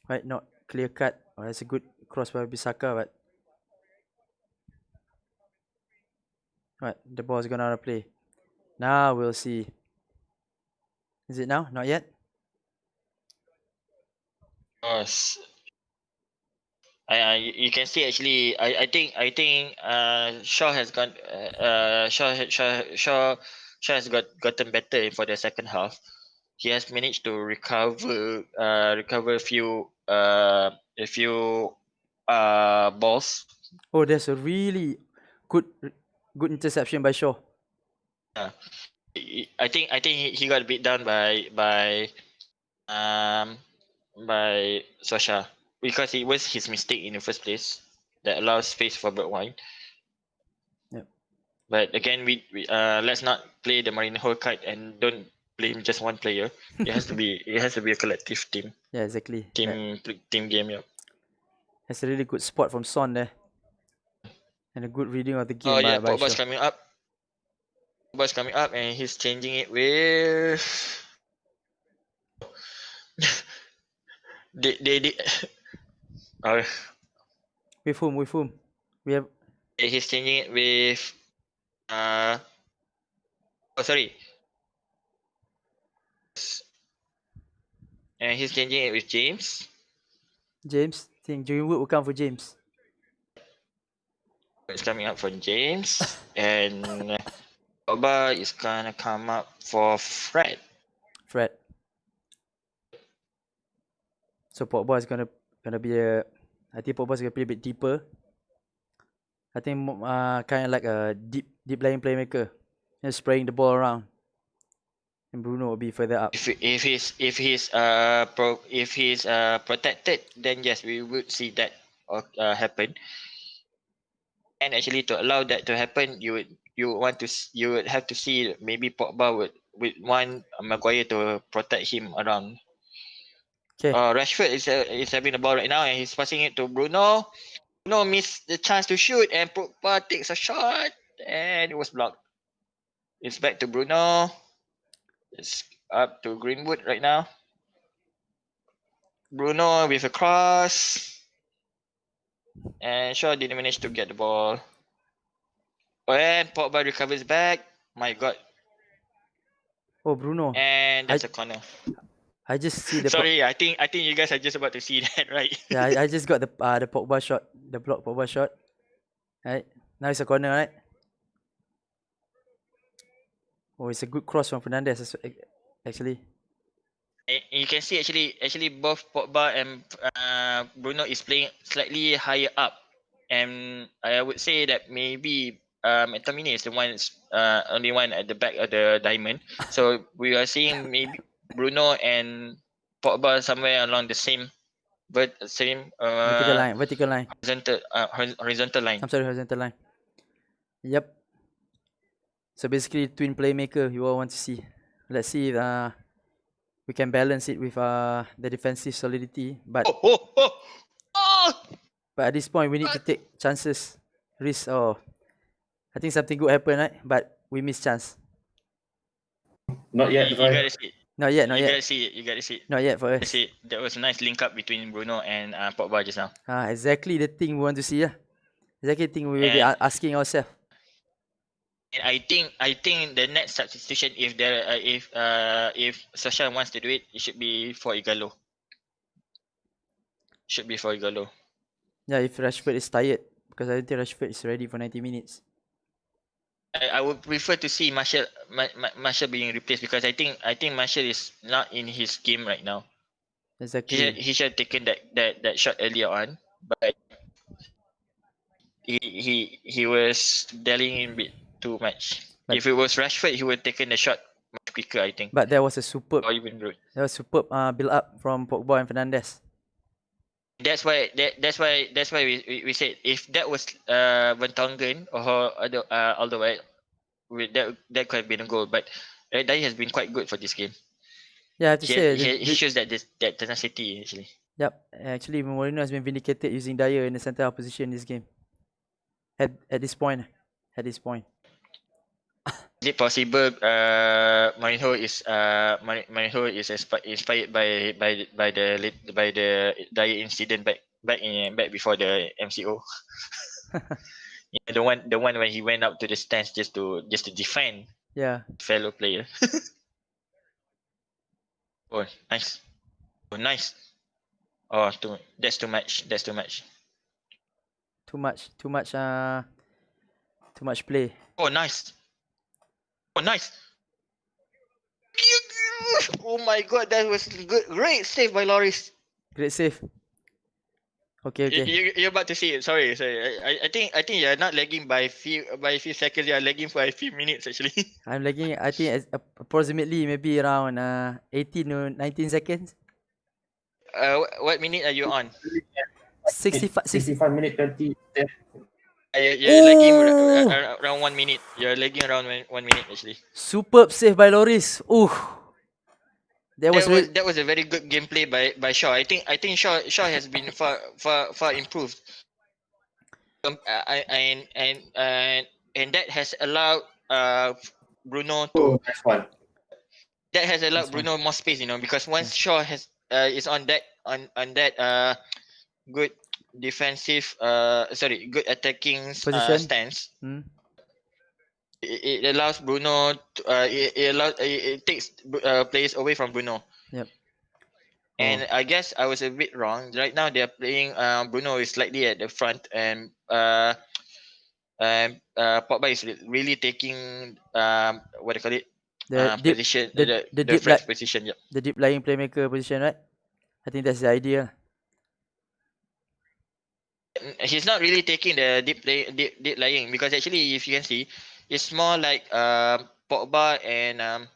Right, not clear cut. Oh, that's a good cross by Bisaka, but right, the ball is gone out of play. Now we'll see. Is it now? Not yet. Yes. You can see actually. I think Shaw has gone. Shaw has gotten better for the second half. He has managed to recover a few balls. Oh, there's a really good good interception by Shaw. I think he got beat down by Sasha because it was his mistake in the first place that allows space for Bergwijn. Yep. But again, we let's not play the Marinho card and don't blame just one player. It has to be a collective team Yeah, exactly. team game. Yeah. That's a really good spot from Son there. And a good reading of the game Oh yeah, by Pogba's Shaw. coming up. Pogba's coming up and he's changing it with they oh, With whom? We have he's changing it with oh sorry. And he's changing it with James. James. I think Greenwood will come for James. It's coming up for James and Pogba is gonna come up for Fred. Fred. So Pogba is gonna be I think Pogba is gonna play a bit deeper. I think kind of like a deep lying playmaker, and spraying the ball around. And Bruno will be further up. If he's protected, then yes, we would see that happen. And actually, to allow that to happen, you would have to see maybe Pogba would want Maguire to protect him around. Okay. Rashford is having the ball right now and he's passing it to Bruno. Bruno missed the chance to shoot and Pogba takes a shot and it was blocked. It's back to Bruno. It's up to Greenwood right now. Bruno with a cross. And Shaw didn't manage to get the ball. When Pogba recovers back, my God. Oh, Bruno. And that's a corner. I just see the Sorry, I think you guys are just about to see that, right? yeah, I just got the Pogba shot, the block Pogba shot. Right. Now it's a corner, right? Oh, it's a good cross from Fernandes actually. You can see actually both Pogba and Bruno is playing slightly higher up, and I would say that maybe McTominay is the only one at the back of the diamond. So we are seeing maybe Bruno and Pogba somewhere along the same vertical line. horizontal line. I'm sorry, horizontal line. Yep. So basically, twin playmaker you all want to see. Let's see if we can balance it with the defensive solidity. But but at this point, we need to take chances, risk. Oh, I think something good happened, right? But we miss chance. Not yet. You gotta see it. Not yet. You gotta see it. Not yet for us. See, that was a nice link up between Bruno and Pogba just now. Exactly the thing we want to see. Exactly the thing we will be asking ourselves. And I think the next substitution, if Sasha wants to do it, it should be for Igalo. Yeah, if Rashford is tired, because I don't think Rashford is ready for 90 minutes. I would prefer to see Martial being replaced because I think Martial is not in his game right now. Exactly. He should have taken that shot earlier on, but he was dallying a bit too much. But if it was Rashford, he would have taken the shot much quicker, I think. But there was a superb, or even good. There was superb build up from Pogba and Fernandes. That's why we said if that was Vertonghen or Alderweireld, that could have been a goal. But Dai has been quite good for this game. Yeah, I have to say, He shows that that tenacity actually. yep. Actually, Mourinho has been vindicated using Dyer in the centre half position in this game. At this point, at this point. Is it possible Mourinho is inspired by the Dyer incident back before the MCO? Yeah, the one when he went up to the stands just to defend Yeah. fellow player. Oh, nice. Oh, nice. Oh, that's too much. That's too much. Too much. Too much play. Oh, nice. Oh, nice. Oh my god, that was good. Great save by Loris. Great save. Okay. You're about to see it. Sorry. I think you're not lagging by few seconds. You're lagging by a few minutes actually. I'm lagging. I think approximately maybe around 18 or 19 seconds. What minute are you on? 65. 65 minute 20. You're lagging Oh! around 1 minute. You're lagging around 1 minute actually. Superb save by Loris. Ooh. That was a very good gameplay by Shaw. I think Shaw has been far improved. And that has allowed Bruno to That's one. that has allowed That's fine. Bruno more space, because once Shaw has is on that good defensive good attacking Position. stance, Hmm. it allows Bruno to, it takes players away from Bruno. Yep. And Oh. I guess I was a bit wrong. Right now they're playing Bruno is slightly at the front, and Pogba is really taking what do you call it, The deep, position, the the deep French position. Yep. the deep lying playmaker position, right? I think that's the idea. He's not really taking the deep lying, because actually if you can see, it's more like Pogba and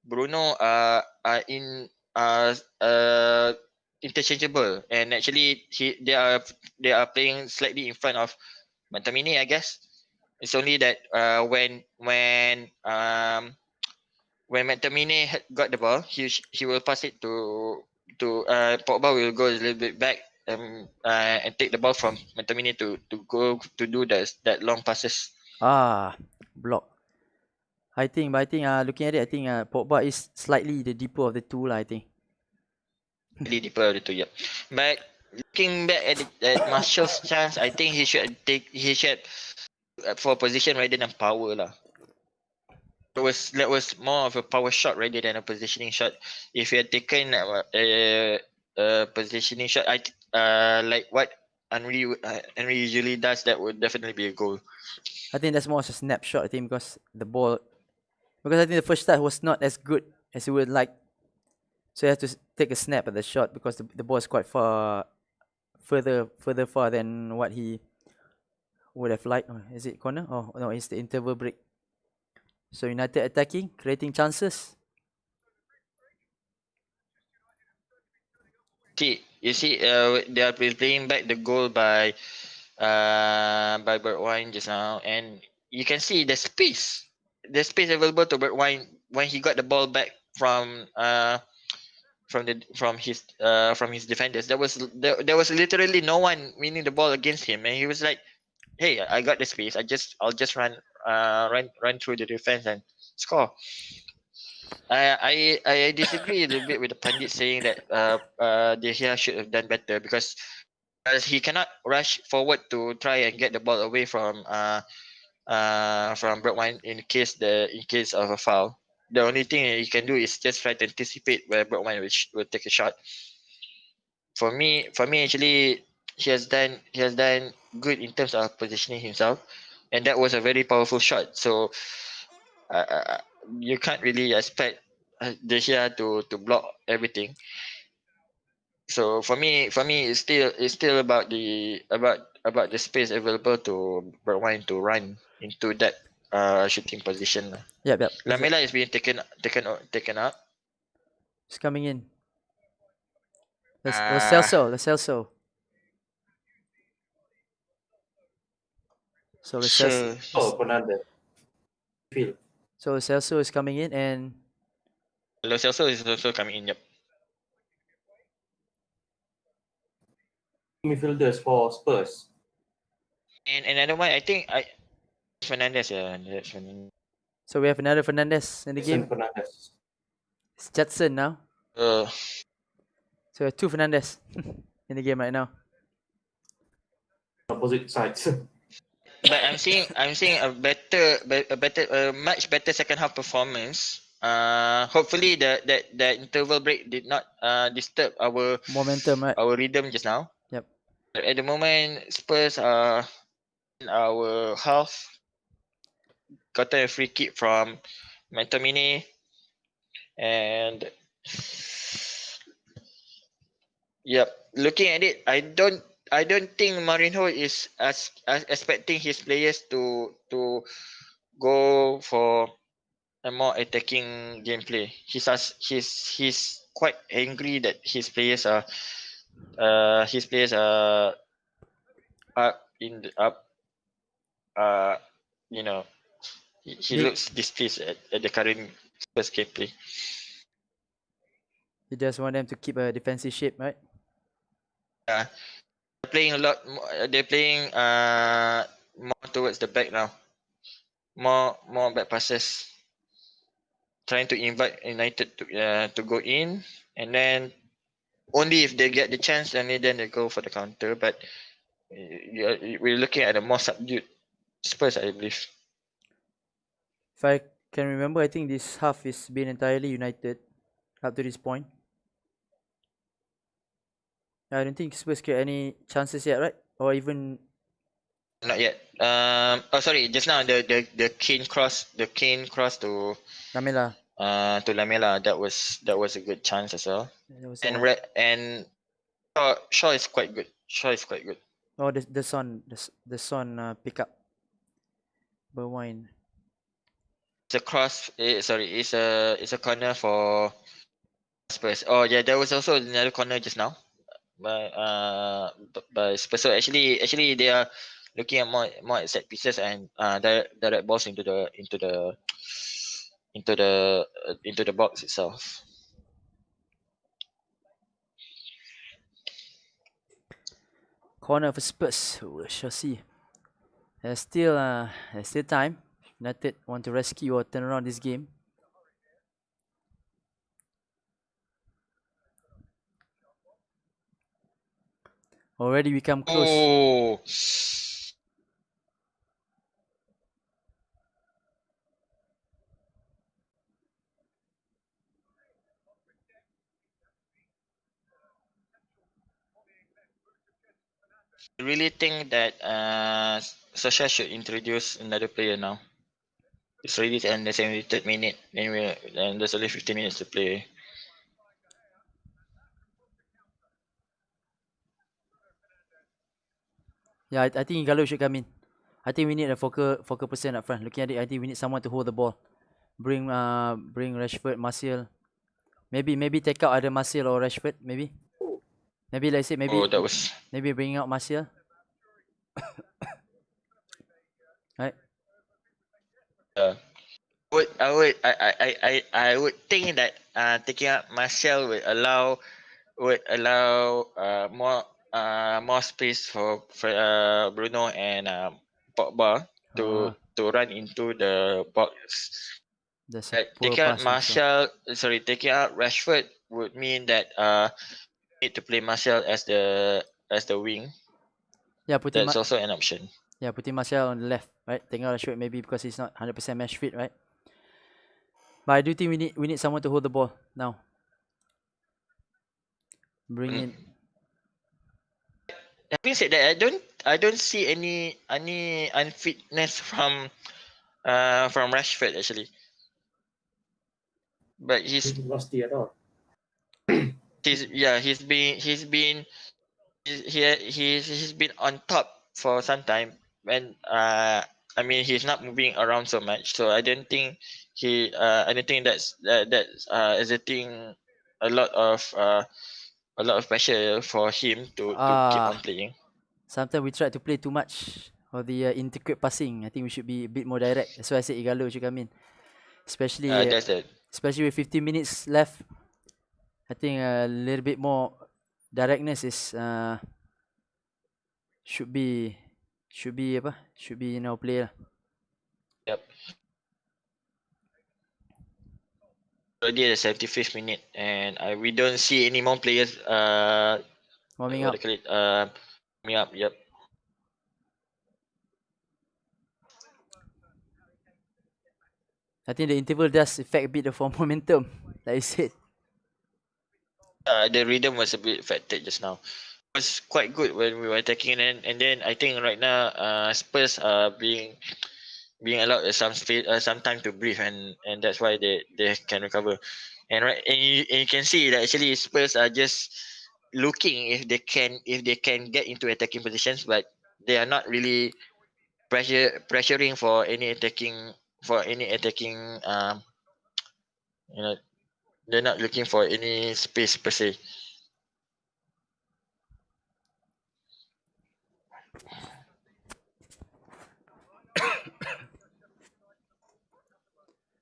Bruno are interchangeable, and actually they are playing slightly in front of Mantamini, I guess. It's only that when Mantamini got the ball, he will pass it to Pogba will go a little bit back and take the ball from Mantamini to go to do that long passes. Block. I think looking at it, I think Pogba is slightly the deeper of the two lah, I think. Really deeper of the two, yeah. But looking back at Marshall's chance, I think he should for position rather than power lah. That was more of a power shot rather than a positioning shot. If he had taken a positioning shot, like what Henry usually does, that would definitely be a goal. I think that's more of a snapshot, I think, because I think the first start was not as good as you would like. So you have to take a snap at the shot because the ball is quite further far than what he would have liked. Oh, is it corner? Oh no, it's the interval break. So United attacking, creating chances. You see, they are playing back the goal by Bergwijn just now, and you can see the space available to Bergwijn when he got the ball back from his defenders. There was literally no one winning the ball against him, and he was like, "Hey, I got the space. I'll just run through the defense and score." I disagree a little bit with the pundit saying that De Gea should have done better, because he cannot rush forward to try and get the ball away from Bergwijn in case of a foul. The only thing he can do is just try to anticipate where Bergwijn will take a shot. For me actually, he has done good in terms of positioning himself, and that was a very powerful shot. So you can't really expect De Gea to block everything. So for me it's still about the space available to Bergwijn to run into that shooting position. Yep. Lamela is being taken up. It's coming in. Lo Ah. Celso. So Lo Celso. Sure. Oh, Fernandez. Feel. So Celso is coming in, and Lo Celso is also coming in. Yep. Midfielders for Spurs. And another one, I think Fernandez. Yeah, that's Fernandez. So we have another Fernandez in the Jason game. Fernandez. It's Judson now. Uh, So we have two Fernandez in the game right now. Opposite sides. but I'm seeing a much better second half performance. Hopefully the interval break did not disturb our Momentum, right? our rhythm just now. Yep. But at the moment, Spurs are in our half. Got a free kick from McTominay, and yep. Looking at it, I don't think Mourinho is as expecting his players to go for a more attacking gameplay. He's quite angry that his players are up in the up you know he Big. looks displeased at the current Spurs gameplay. He just want them to keep a defensive shape, right? Yeah, they're playing a lot more, they're playing more towards the back now. More back passes, trying to invite United to go in, and then only if they get the chance, only then they go for the counter. But we're looking at a more subdued Spurs, I believe. If I can remember, I think this half is been entirely United up to this point. I don't think Spurs get any chances yet, right? Or even Not yet. Oh, sorry. Just now the Kane cross, to Lamela. Lamela. That was a good chance as well. There was And one. and Shaw is quite good. Oh, the Son pick up Berwine. It's a cross. Sorry, it's a corner for Spurs. Oh yeah, there was also another corner just now. By Spurs. So actually they are looking at more at set pieces and direct balls into the box itself. Corner for Spurs. We shall see. There's still time. United want to rescue or turn around this game. Already we come close. Oh, I really think that Sasha should introduce another player now. It's already in the 73rd minute, and there's only 15 minutes to play. Yeah, I think Igalo should come in. I think we need a focal person up front. Looking at it, I think we need someone to hold the ball. Bring Rashford, Martial. Maybe take out either Martial or Rashford. Maybe let's say That was maybe bring out Martial. Right. I would think that taking out Martial would allow more space for Bruno and Pogba to run into the box. That's a poor Taking out pass also. taking out Rashford would mean that need to play Martial as the wing. Yeah, That's also an option. putting Martial on the left, right? Taking out Rashford maybe because he's not 100% match fit, right? But I do think we need someone to hold the ball now. Bring in. Having said that, I don't see any unfitness from Rashford actually. But he's rusty at all. he's been on top for some time, and I mean he's not moving around so much, so I don't think that's exerting a lot of pressure for him to keep on playing. Sometimes we try to play too much of the intricate passing. I think we should be a bit more direct. That's why I said Igalo should come in. Especially That's it. especially with 15 minutes left. I think a little bit more directness is should be in our play lah. Yep. Already at the 75th minute, and we don't see any more players. Warming what up. do you call it? Warming up. Yep. I think the interval does affect a bit of our momentum, like you said. The rhythm was a bit affected just now. It was quite good when we were attacking, and then I think right now, Spurs are being allowed some time to breathe, and that's why they can recover. And you can see that actually Spurs are just looking if they can get into attacking positions, but they are not really pressuring for any attacking you know they're not looking for any space per se.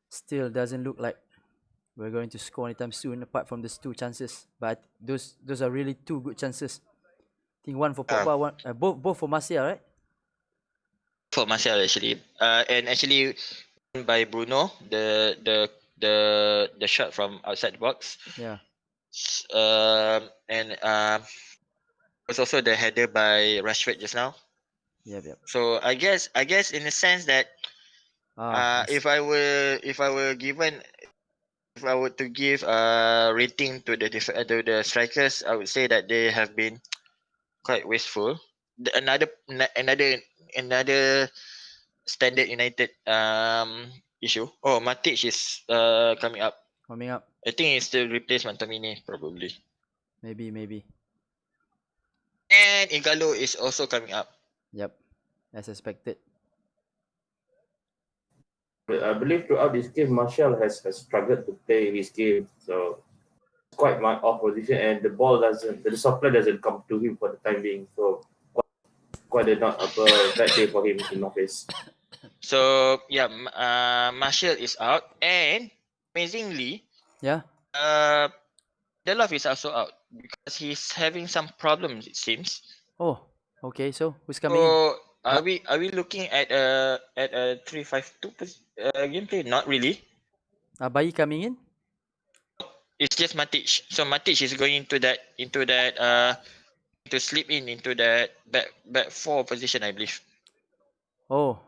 Still doesn't look like we're going to score anytime soon, apart from those two chances. But those are really two good chances. I think one for Pogba, one both for Martial, right? For Martial actually, and actually by Bruno, the shot from outside the box. Yeah. And was also the header by Rashford just now. Yep. So I guess in the sense that if I were to give a rating to the strikers, I would say that they have been quite wasteful. Another Standard United issue. Oh, Matic is coming up. Warming up. I think it's to replace Mantamini probably. Maybe. And Igalo is also coming up. Yep. As expected. I believe throughout this game, Martial has struggled to play his game, so it's quite my off position, and the supply doesn't come to him for the time being. So quite a not a bad day for him in office. So yeah, Martial is out, and amazingly, Yeah. Delov is also out because he's having some problems. It seems. Oh, okay. So who's coming in? So are we looking at a 3-5-2 gameplay? Not really. Bayi coming in? It's just Matic. So Matic is going into that to slip into that back four position, I believe. Oh,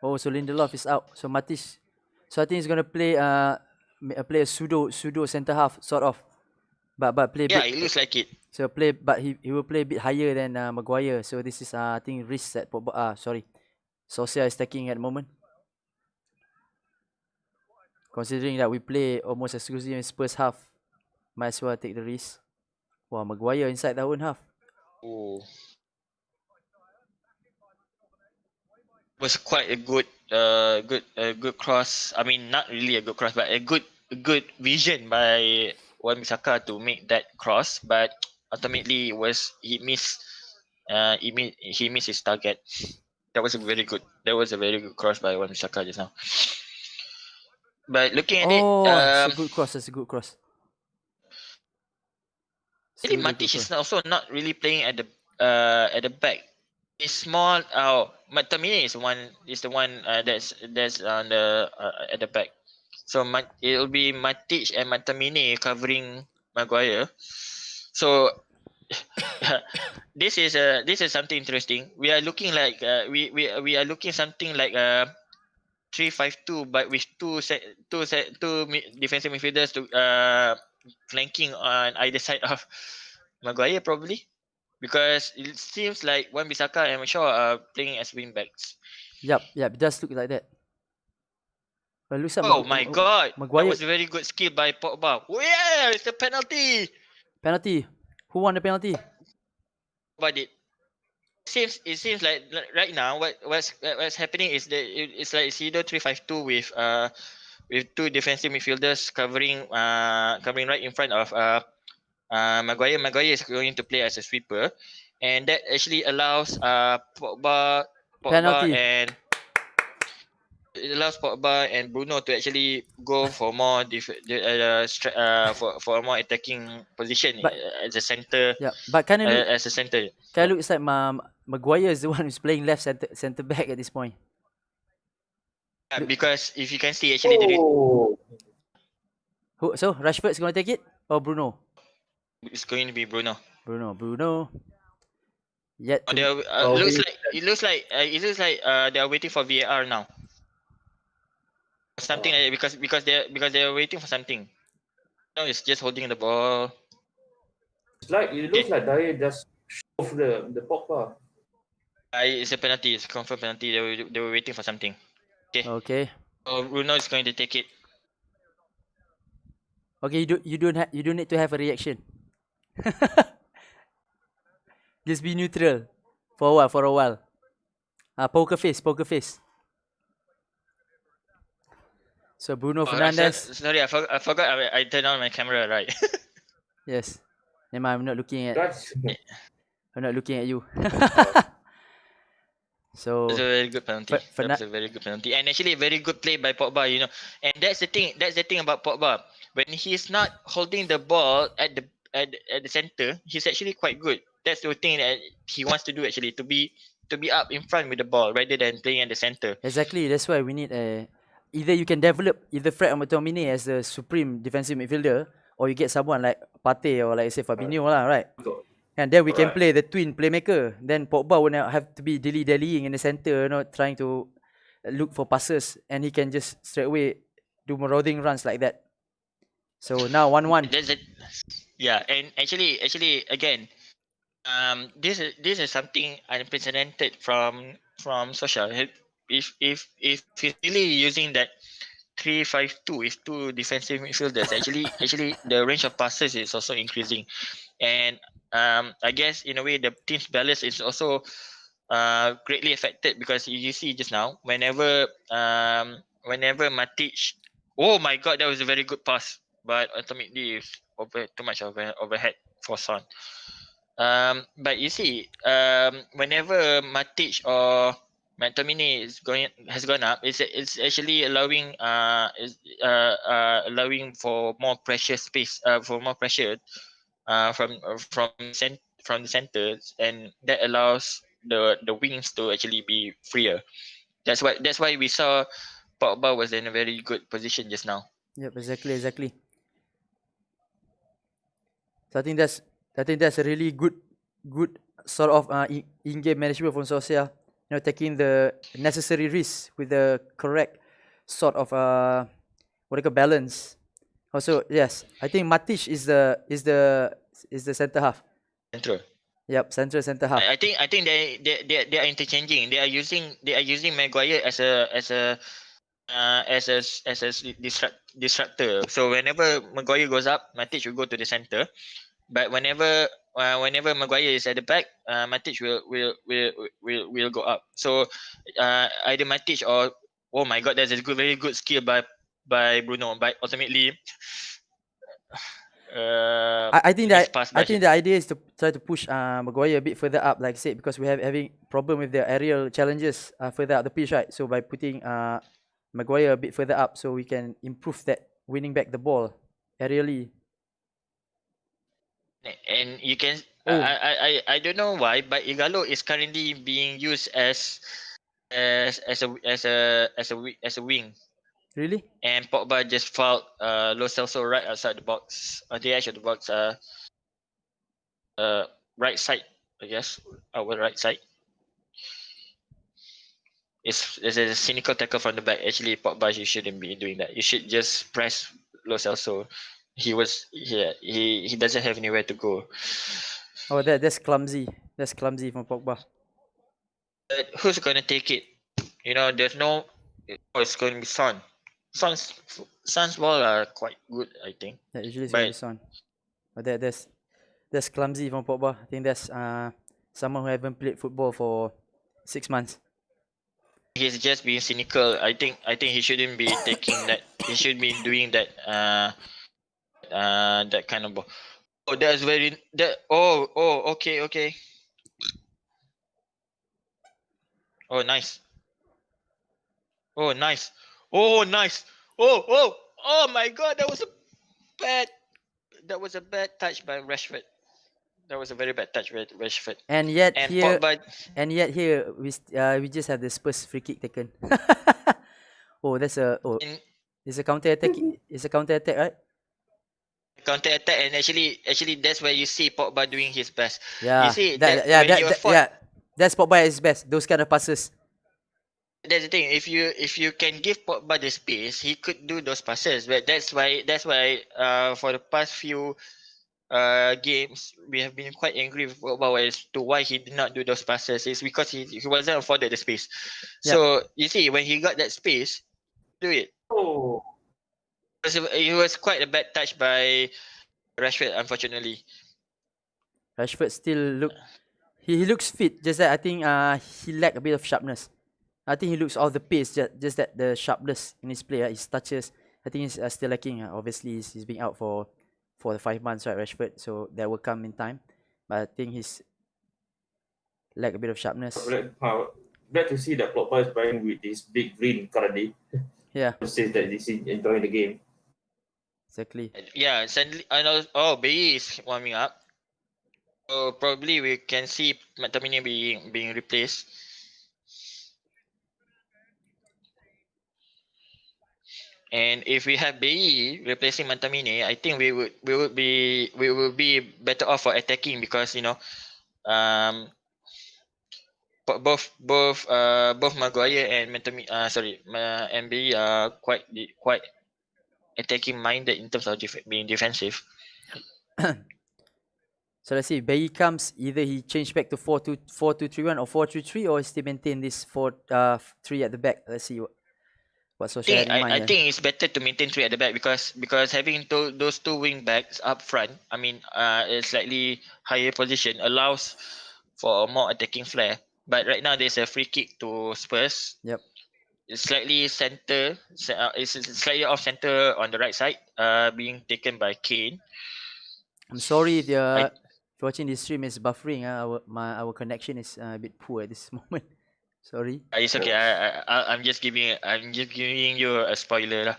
so Lindelof is out. So Matis. So I think he's gonna play play a pseudo center half sort of, but play Yeah, bit. it looks like it. So but he will play a bit higher than Maguire. So this is I think risk that Solskjaer is taking at the moment. Considering that we play almost exclusively in Spurs half, might as well take the risk. Wow, Maguire inside their own half. Oh. Was quite a good cross. I mean, not really a good cross, but a good vision by Wan-Bissaka to make that cross. But ultimately, he missed his target. That was a very good cross by Wan-Bissaka just now. But looking at it, That's a good cross. That's a good cross. really Matic is also not really playing at the back. It's small. Oh, Tamini is the one that's on the at the back. So it will be Matic and Matamini covering Maguire. So this is something interesting. We are looking like we are looking something like 3-5-2, but with two defensive midfielders to flanking on either side of Maguire probably, because it seems like Wan-Bissaka and Shaw are playing as wing backs. Yep, it does look like that. But looks like My God, Maguire. that was a very good skill by Pogba. Oh, yeah, it's a penalty. Penalty. Who won the penalty? But it seems like right now what's happening is that it's like Sido 3-5-2 with two defensive midfielders covering right in front of Maguire. Maguire is going to play as a sweeper, and that actually allows Pogba Penalty. and it allows Pogba and Bruno to actually go for more for a more attacking position But as a center yeah, but kind of look, as a center. kind of looks like Maguire is the one who's playing left center back at this point. Look. Because if you can see actually Oh, So Rashford's gonna take it or Bruno? it's going to be Bruno. Bruno. Yet Oh, to they are, oh, looks he- like they are waiting for VAR now. Something like that because they are waiting for something. No, it's just holding the ball. it looks like Dyer just shoved the Pogba. It's a penalty. It's a confirmed penalty. They were waiting for something. okay. So Bruno is going to take it. Okay, you don't need to have a reaction. Just be neutral for a while. Poker face. So Bruno Fernandes. Sorry, I forgot I turned on my camera, right? Yes. Never mind, I'm not looking at That's you. So That's a very good penalty. Fer- That was a very good penalty, and actually a very good play by Pogba. You know, and that's the thing. That's the thing about Pogba. When he's not holding the ball at the center, he's actually quite good. That's the thing that he wants to do actually to be up in front with the ball rather than playing at the center. exactly, that's why we need either you can develop either Fred or McTominay as the supreme defensive midfielder, or you get someone like Partey or like say Fabinho lah, right? And then we can Correct. play the twin playmaker. Then Pogba will not have to be dilly-dallying in the center, trying to look for passes, and he can just straight away do marauding runs like that. So now 1-1. That's it. Yeah, and actually again, this is something unprecedented from Social. If he's really using that 3-5-2 with two defensive midfielders, actually the range of passes is also increasing, and I guess in a way the team's balance is also greatly affected because you see just now whenever Matic, oh my god, that was a very good pass, but ultimately it's too much overhead for Son. But you see, whenever Matic or McTominay has gone up, it's actually allowing for more pressure space, for more pressure, from the centers, and that allows the wings to actually be freer. That's why we saw Pogba was in a very good position just now. Yep, exactly. So I think that's a really good sort of in-game management from Solskjaer. Taking the necessary risks with the correct sort of what do you call balance. Also, yes, I think Matic is the center half. Central. Yep, centre half. I think they are interchanging. They are using Maguire as a disruptor. So whenever Maguire goes up, Matic will go to the center. But whenever Maguire is at the back, Matic will go up. So either Matic or, oh my god, that's a very good skill by Bruno. But ultimately, I think that pass I by think the idea is to try to push Maguire a bit further up, like I said, because we have having problem with the aerial challenges further up the pitch, right? So by putting Maguire a bit further up, so we can improve that winning back the ball aerially. and you can. Oh. I don't know why, but Igalo is currently being used as a wing. Really? And Pogba just fouled Lo Celso right outside the box, on the edge of the box, right side, I guess, our right side. It's a cynical tackle from the back. Actually, Pogba, you shouldn't be doing that. You should just press Lo Celso. He doesn't have anywhere to go. Oh, that's clumsy. That's clumsy from Pogba. But who's gonna take it? There's no. Oh, it's going to be Son. Son's ball are quite good, I think. Yeah, usually it's But gonna be Son. But that's clumsy from Pogba. I think that's someone who haven't played football for 6 months. he's just being cynical. I think he shouldn't be taking that. He should be doing that. That kind of ball. Oh, that's very. That. Oh. Okay. Oh, nice. Oh, nice. Oh, nice. Oh my God! Bad. That was a bad touch by Rashford. That was a very bad touch by Rashford. And yet And here, Pogba, we just have the Spurs free kick taken. Oh, in it's a counter attack. It's a counter attack, right? counter attack, and actually that's where you see Pogba doing his best. You Yeah, see that when you afford, yeah. That's Pogba at his best. Those kind of passes. that's the thing. If you can give Pogba the space, he could do those passes. But that's why for the past few games we have been quite angry with Pogba as to why he did not do those passes. It's because he wasn't afforded the space. Yep. So you see when he got that space, do it. Oh, It was quite a bad touch by Rashford, unfortunately. Rashford still he looks fit. Just that I think he lack a bit of sharpness. I think he looks all the pace. Just that the sharpness in his play, his touches. I think he's still lacking. Obviously, he's been out for the 5 months, right, Rashford. So that will come in time. But I think he's lack a bit of sharpness. glad to see that Pogba is playing with this big green currently. Yeah, It says that he's enjoying the game. exactly. Yeah, suddenly I know. Oh, Bailly is warming up. So probably we can see McTominay being replaced. And if we have Bailly replacing McTominay, I think we will be better off for attacking because both Maguire and and Bailly are quite attacking minded in terms of being defensive. So let's see. Bailly comes. Either he change back to 4-2-3-1 or 4-3-3, or still maintain this 4-3 at the back. Let's see what Solskjaer had in mind I here. think it's better to maintain three at the back because having those two wing backs up front, I mean, a slightly higher position allows for a more attacking flair. But right now there's a free kick to Spurs. Yep. It's slightly it's slightly off center on the right side, being taken by Kane. I'm sorry if I if you're watching this stream is buffering. Our connection is a bit poor at this moment. Sorry. It's okay. I'm just giving you a spoiler lah.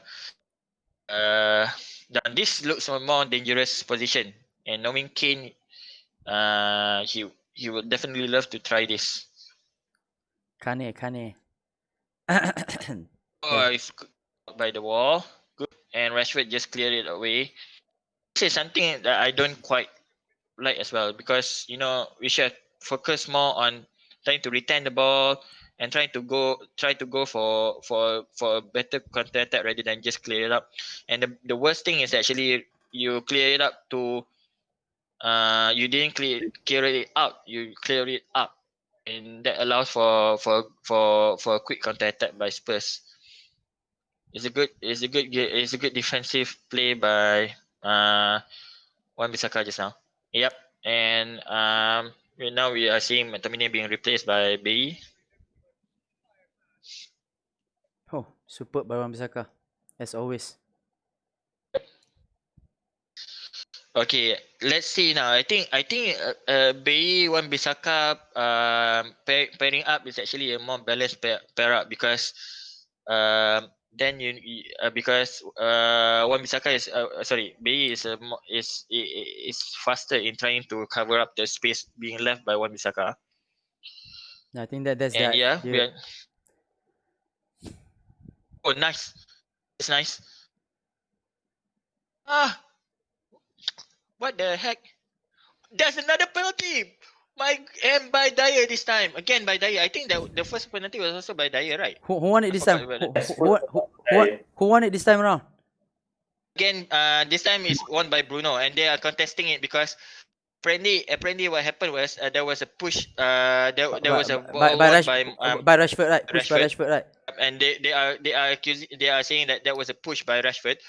Now this looks a more dangerous position, and knowing Kane, he would definitely love to try this. Kane. Oh, it's by the wall, good, and Rashford just cleared it away. This is something that I don't quite like as well because we should focus more on trying to retain the ball and try to go for a better counter attack rather than just clear it up. And the worst thing is actually you clear it up to you didn't clear it out, you clear it up, and that allows for a quick counter attack by Spurs. It's a good defensive play by Wan-Bissaka just now. Yep. And right now we are seeing McTominay being replaced by Bailly. Oh, superb by Wan-Bissaka, as always. Okay, let's see now. I think Bailly Wan-Bissaka pairing up is actually a more balanced pair up because then because Wan-Bissaka is Bailly is faster in trying to cover up the space being left by Wan-Bissaka. I think that's And the yeah, idea. oh, nice. It's nice. Ah, what the heck? There's another penalty. And by Dyer this time. Again by Dyer. I think that the first penalty was also by Dyer, right? Who won it I this forgot time? about it. Who won it this time around? Again, this time is won by Bruno, and they are contesting it because apparently what happened was there was a push. There was a ball won By Rashford, right? Push by Rashford. Rashford, right? And they are saying that was a push by Rashford.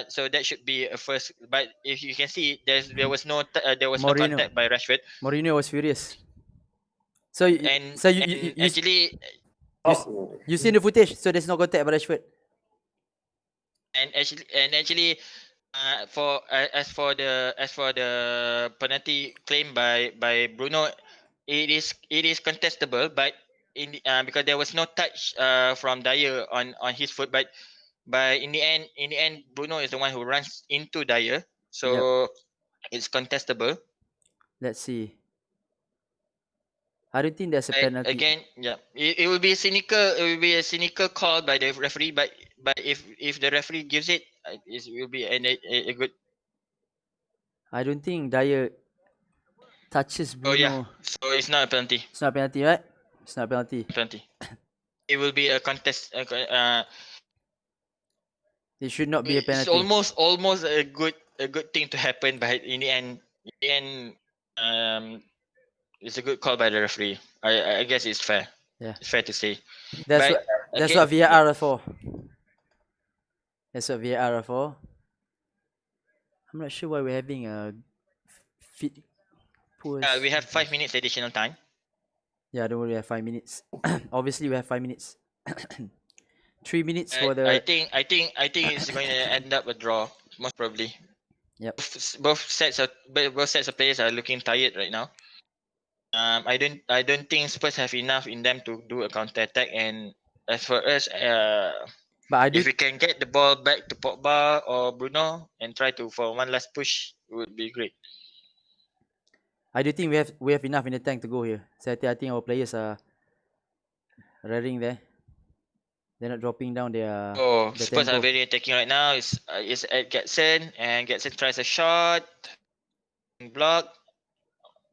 So that should be a first. But if you can see, there was no Mourinho. contact by Rashford. Mourinho was furious. So you Actually, you seen the footage? So there's no contact by Rashford. and actually, as for the penalty claim by Bruno, it is contestable, but because there was no touch from Dyer on his foot, but in the end, Bruno is the one who runs into Dyer, so it's contestable. Let's see. I don't think there's a But penalty. again, yeah, it will be cynical. It will be a cynical call by the referee. But if the referee gives it, it will be a good. I don't think Dyer touches Oh yeah, Bruno. so it's not a penalty. It's not a penalty, right? It's not a penalty. Penalty. It will be a contest. It should not be a It's penalty. almost a good thing to happen, but in the end, it's a good call by the referee. I guess it's fair. Yeah. It's fair to say. That's But what VAR are for. That's what VAR are for. I'm not sure why we're having a fit poor. We have 5 minutes additional time. Yeah, don't worry, we have 5 minutes. Obviously, we have 5 minutes. 3 minutes for the. I think it's going to end up a draw, most probably. Yep. Both sets of players are looking tired right now. I don't think Spurs have enough in them to do a counter attack. And as for us, But I do. if we can get the ball back to Pogba or Bruno and try to for one last push, it would be great. I do think we have enough in the tank to go here. So I think our players are rearing there. They're not dropping down their. Oh, the Spurs tempo. are very attacking right now. It's at Getson, and Getson tries a shot, block,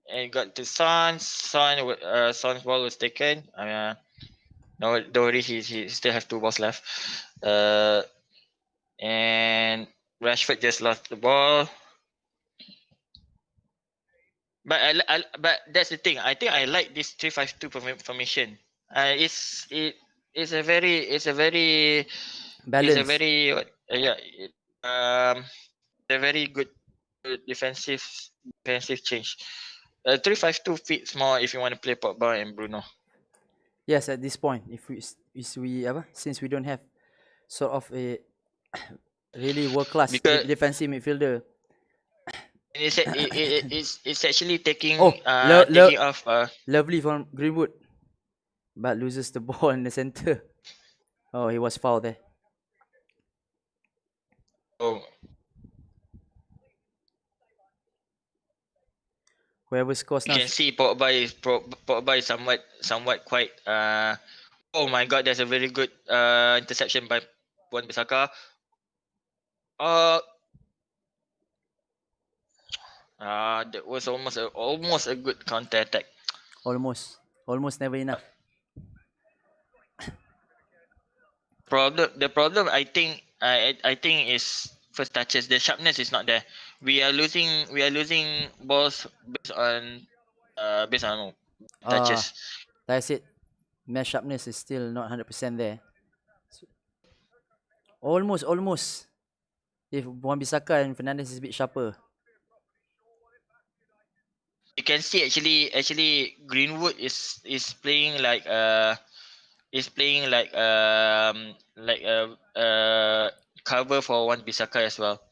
and got to Son. Son's ball was taken. No, don't worry, he still have 2 balls left. And Rashford just lost the ball. But but that's the thing. I think I like this 3-5-2 formation. It's a very Balance. it's a very a very good defensive change. 3-5-2 fits more if you want to play Pogba and Bruno. Yes, at this point, if we since we don't have sort of a really world class defensive midfielder. It's actually taking taking off. Lovely from Greenwood, but loses the ball in the center. Oh, he was fouled there. Oh, whoever scores now. You can see Pogba is somewhat quite. Oh my God, there's a very good interception by Wan-Bissaka. That was almost a good counter attack. Almost never enough. The problem I think is first touches. The sharpness is not there. We are losing balls based on touches. Like I said, match sharpness is still not 100% there. Almost. If Wan-Bissaka and Fernandes is a bit sharper. You can see actually Greenwood is playing like cover for Wan-Bissaka as well.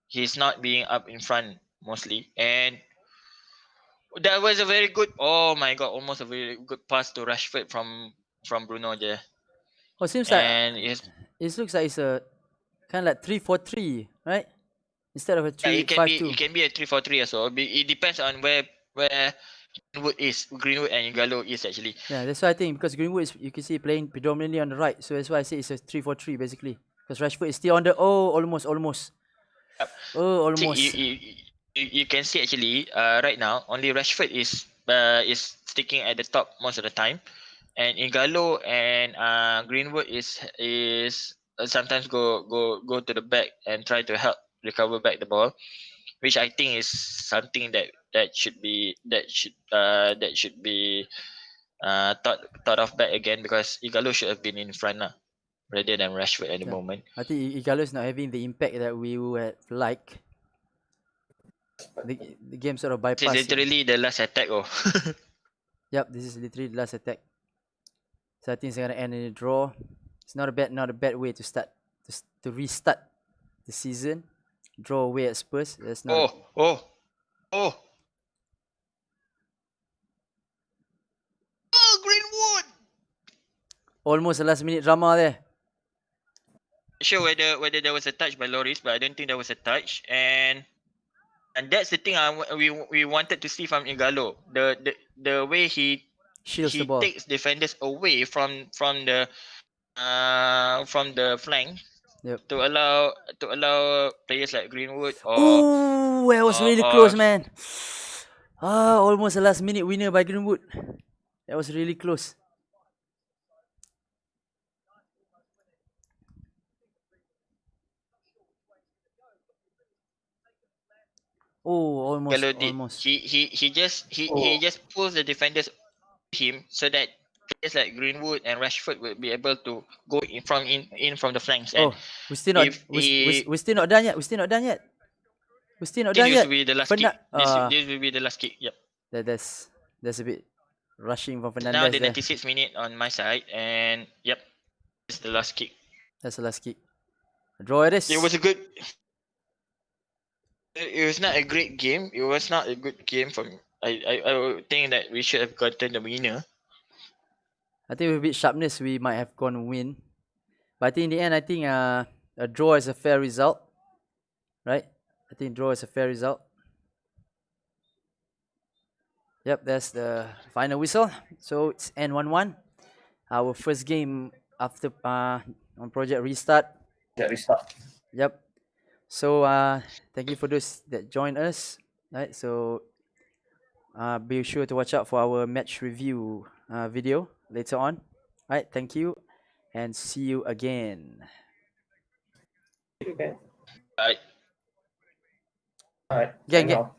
He's not being up in front mostly, and that was a very good. Oh my God, almost a very good pass to Rashford from Bruno there. Oh, seems and like it looks like it's a kind of like 3-4-3, right? Instead of a 3-5-2. It can be a 3-4-3 as well. It depends on where Greenwood and Igalo is actually. Yeah, that's why I think because Greenwood is, you can see playing predominantly on the right, so that's why I say it's a 3-4-3 basically. Because Rashford is still on the almost. Yep. Oh, almost. You can see actually right now only Rashford is sticking at the top most of the time, and Igalo and Greenwood is sometimes go to the back and try to help recover back the ball, which I think is something that should be thought of back again, because Igalo should have been in front rather than Rashford at the moment. I think Igalo is not having the impact that we would like. The game sort of bypassed. This is literally the last attack. Yep, this is literally the last attack. So I think it's gonna end in a draw. It's not a bad way to start to restart the season. Draw away at Spurs. That's not. Almost a last minute drama there. Not sure whether there was a touch by Loris, but I don't think there was a touch. And that's the thing we wanted to see from Igalo. The way he Shields the ball. takes defenders away from the flank Yep. to allow players like Greenwood or Oh, that was really or- close, man. Almost a last minute winner by Greenwood. That was really close. Oh, almost, Igalo did. almost. He just pulls the defenders to him so that players like Greenwood and Rashford will be able to go in from the flanks. And Oh, we're still not. if We're still not done yet. We're still not done yet. We're still not I think done this yet. will be the last Fernan- kick. This will be the last kick. Yep. That's a bit rushing from Now Fernandez the there. 96th minute on my side, and yep, it's the last kick. That's the last kick. A draw it is. It was a good. It was not a great game. It was not a good game from. I would think that we should have gotten the winner. I think with a bit sharpness we might have gone win. But I think in the end, I think a draw is a fair result. Right? I think draw is a fair result. Yep, that's the final whistle. So it's N1-1. Our first game after on Project Restart. Get restart. Yep. So thank you for those that joined us. Right. So be sure to watch out for our match review video later on. Right. Thank you, and see you again. Okay. I All right. Gang, Sign off.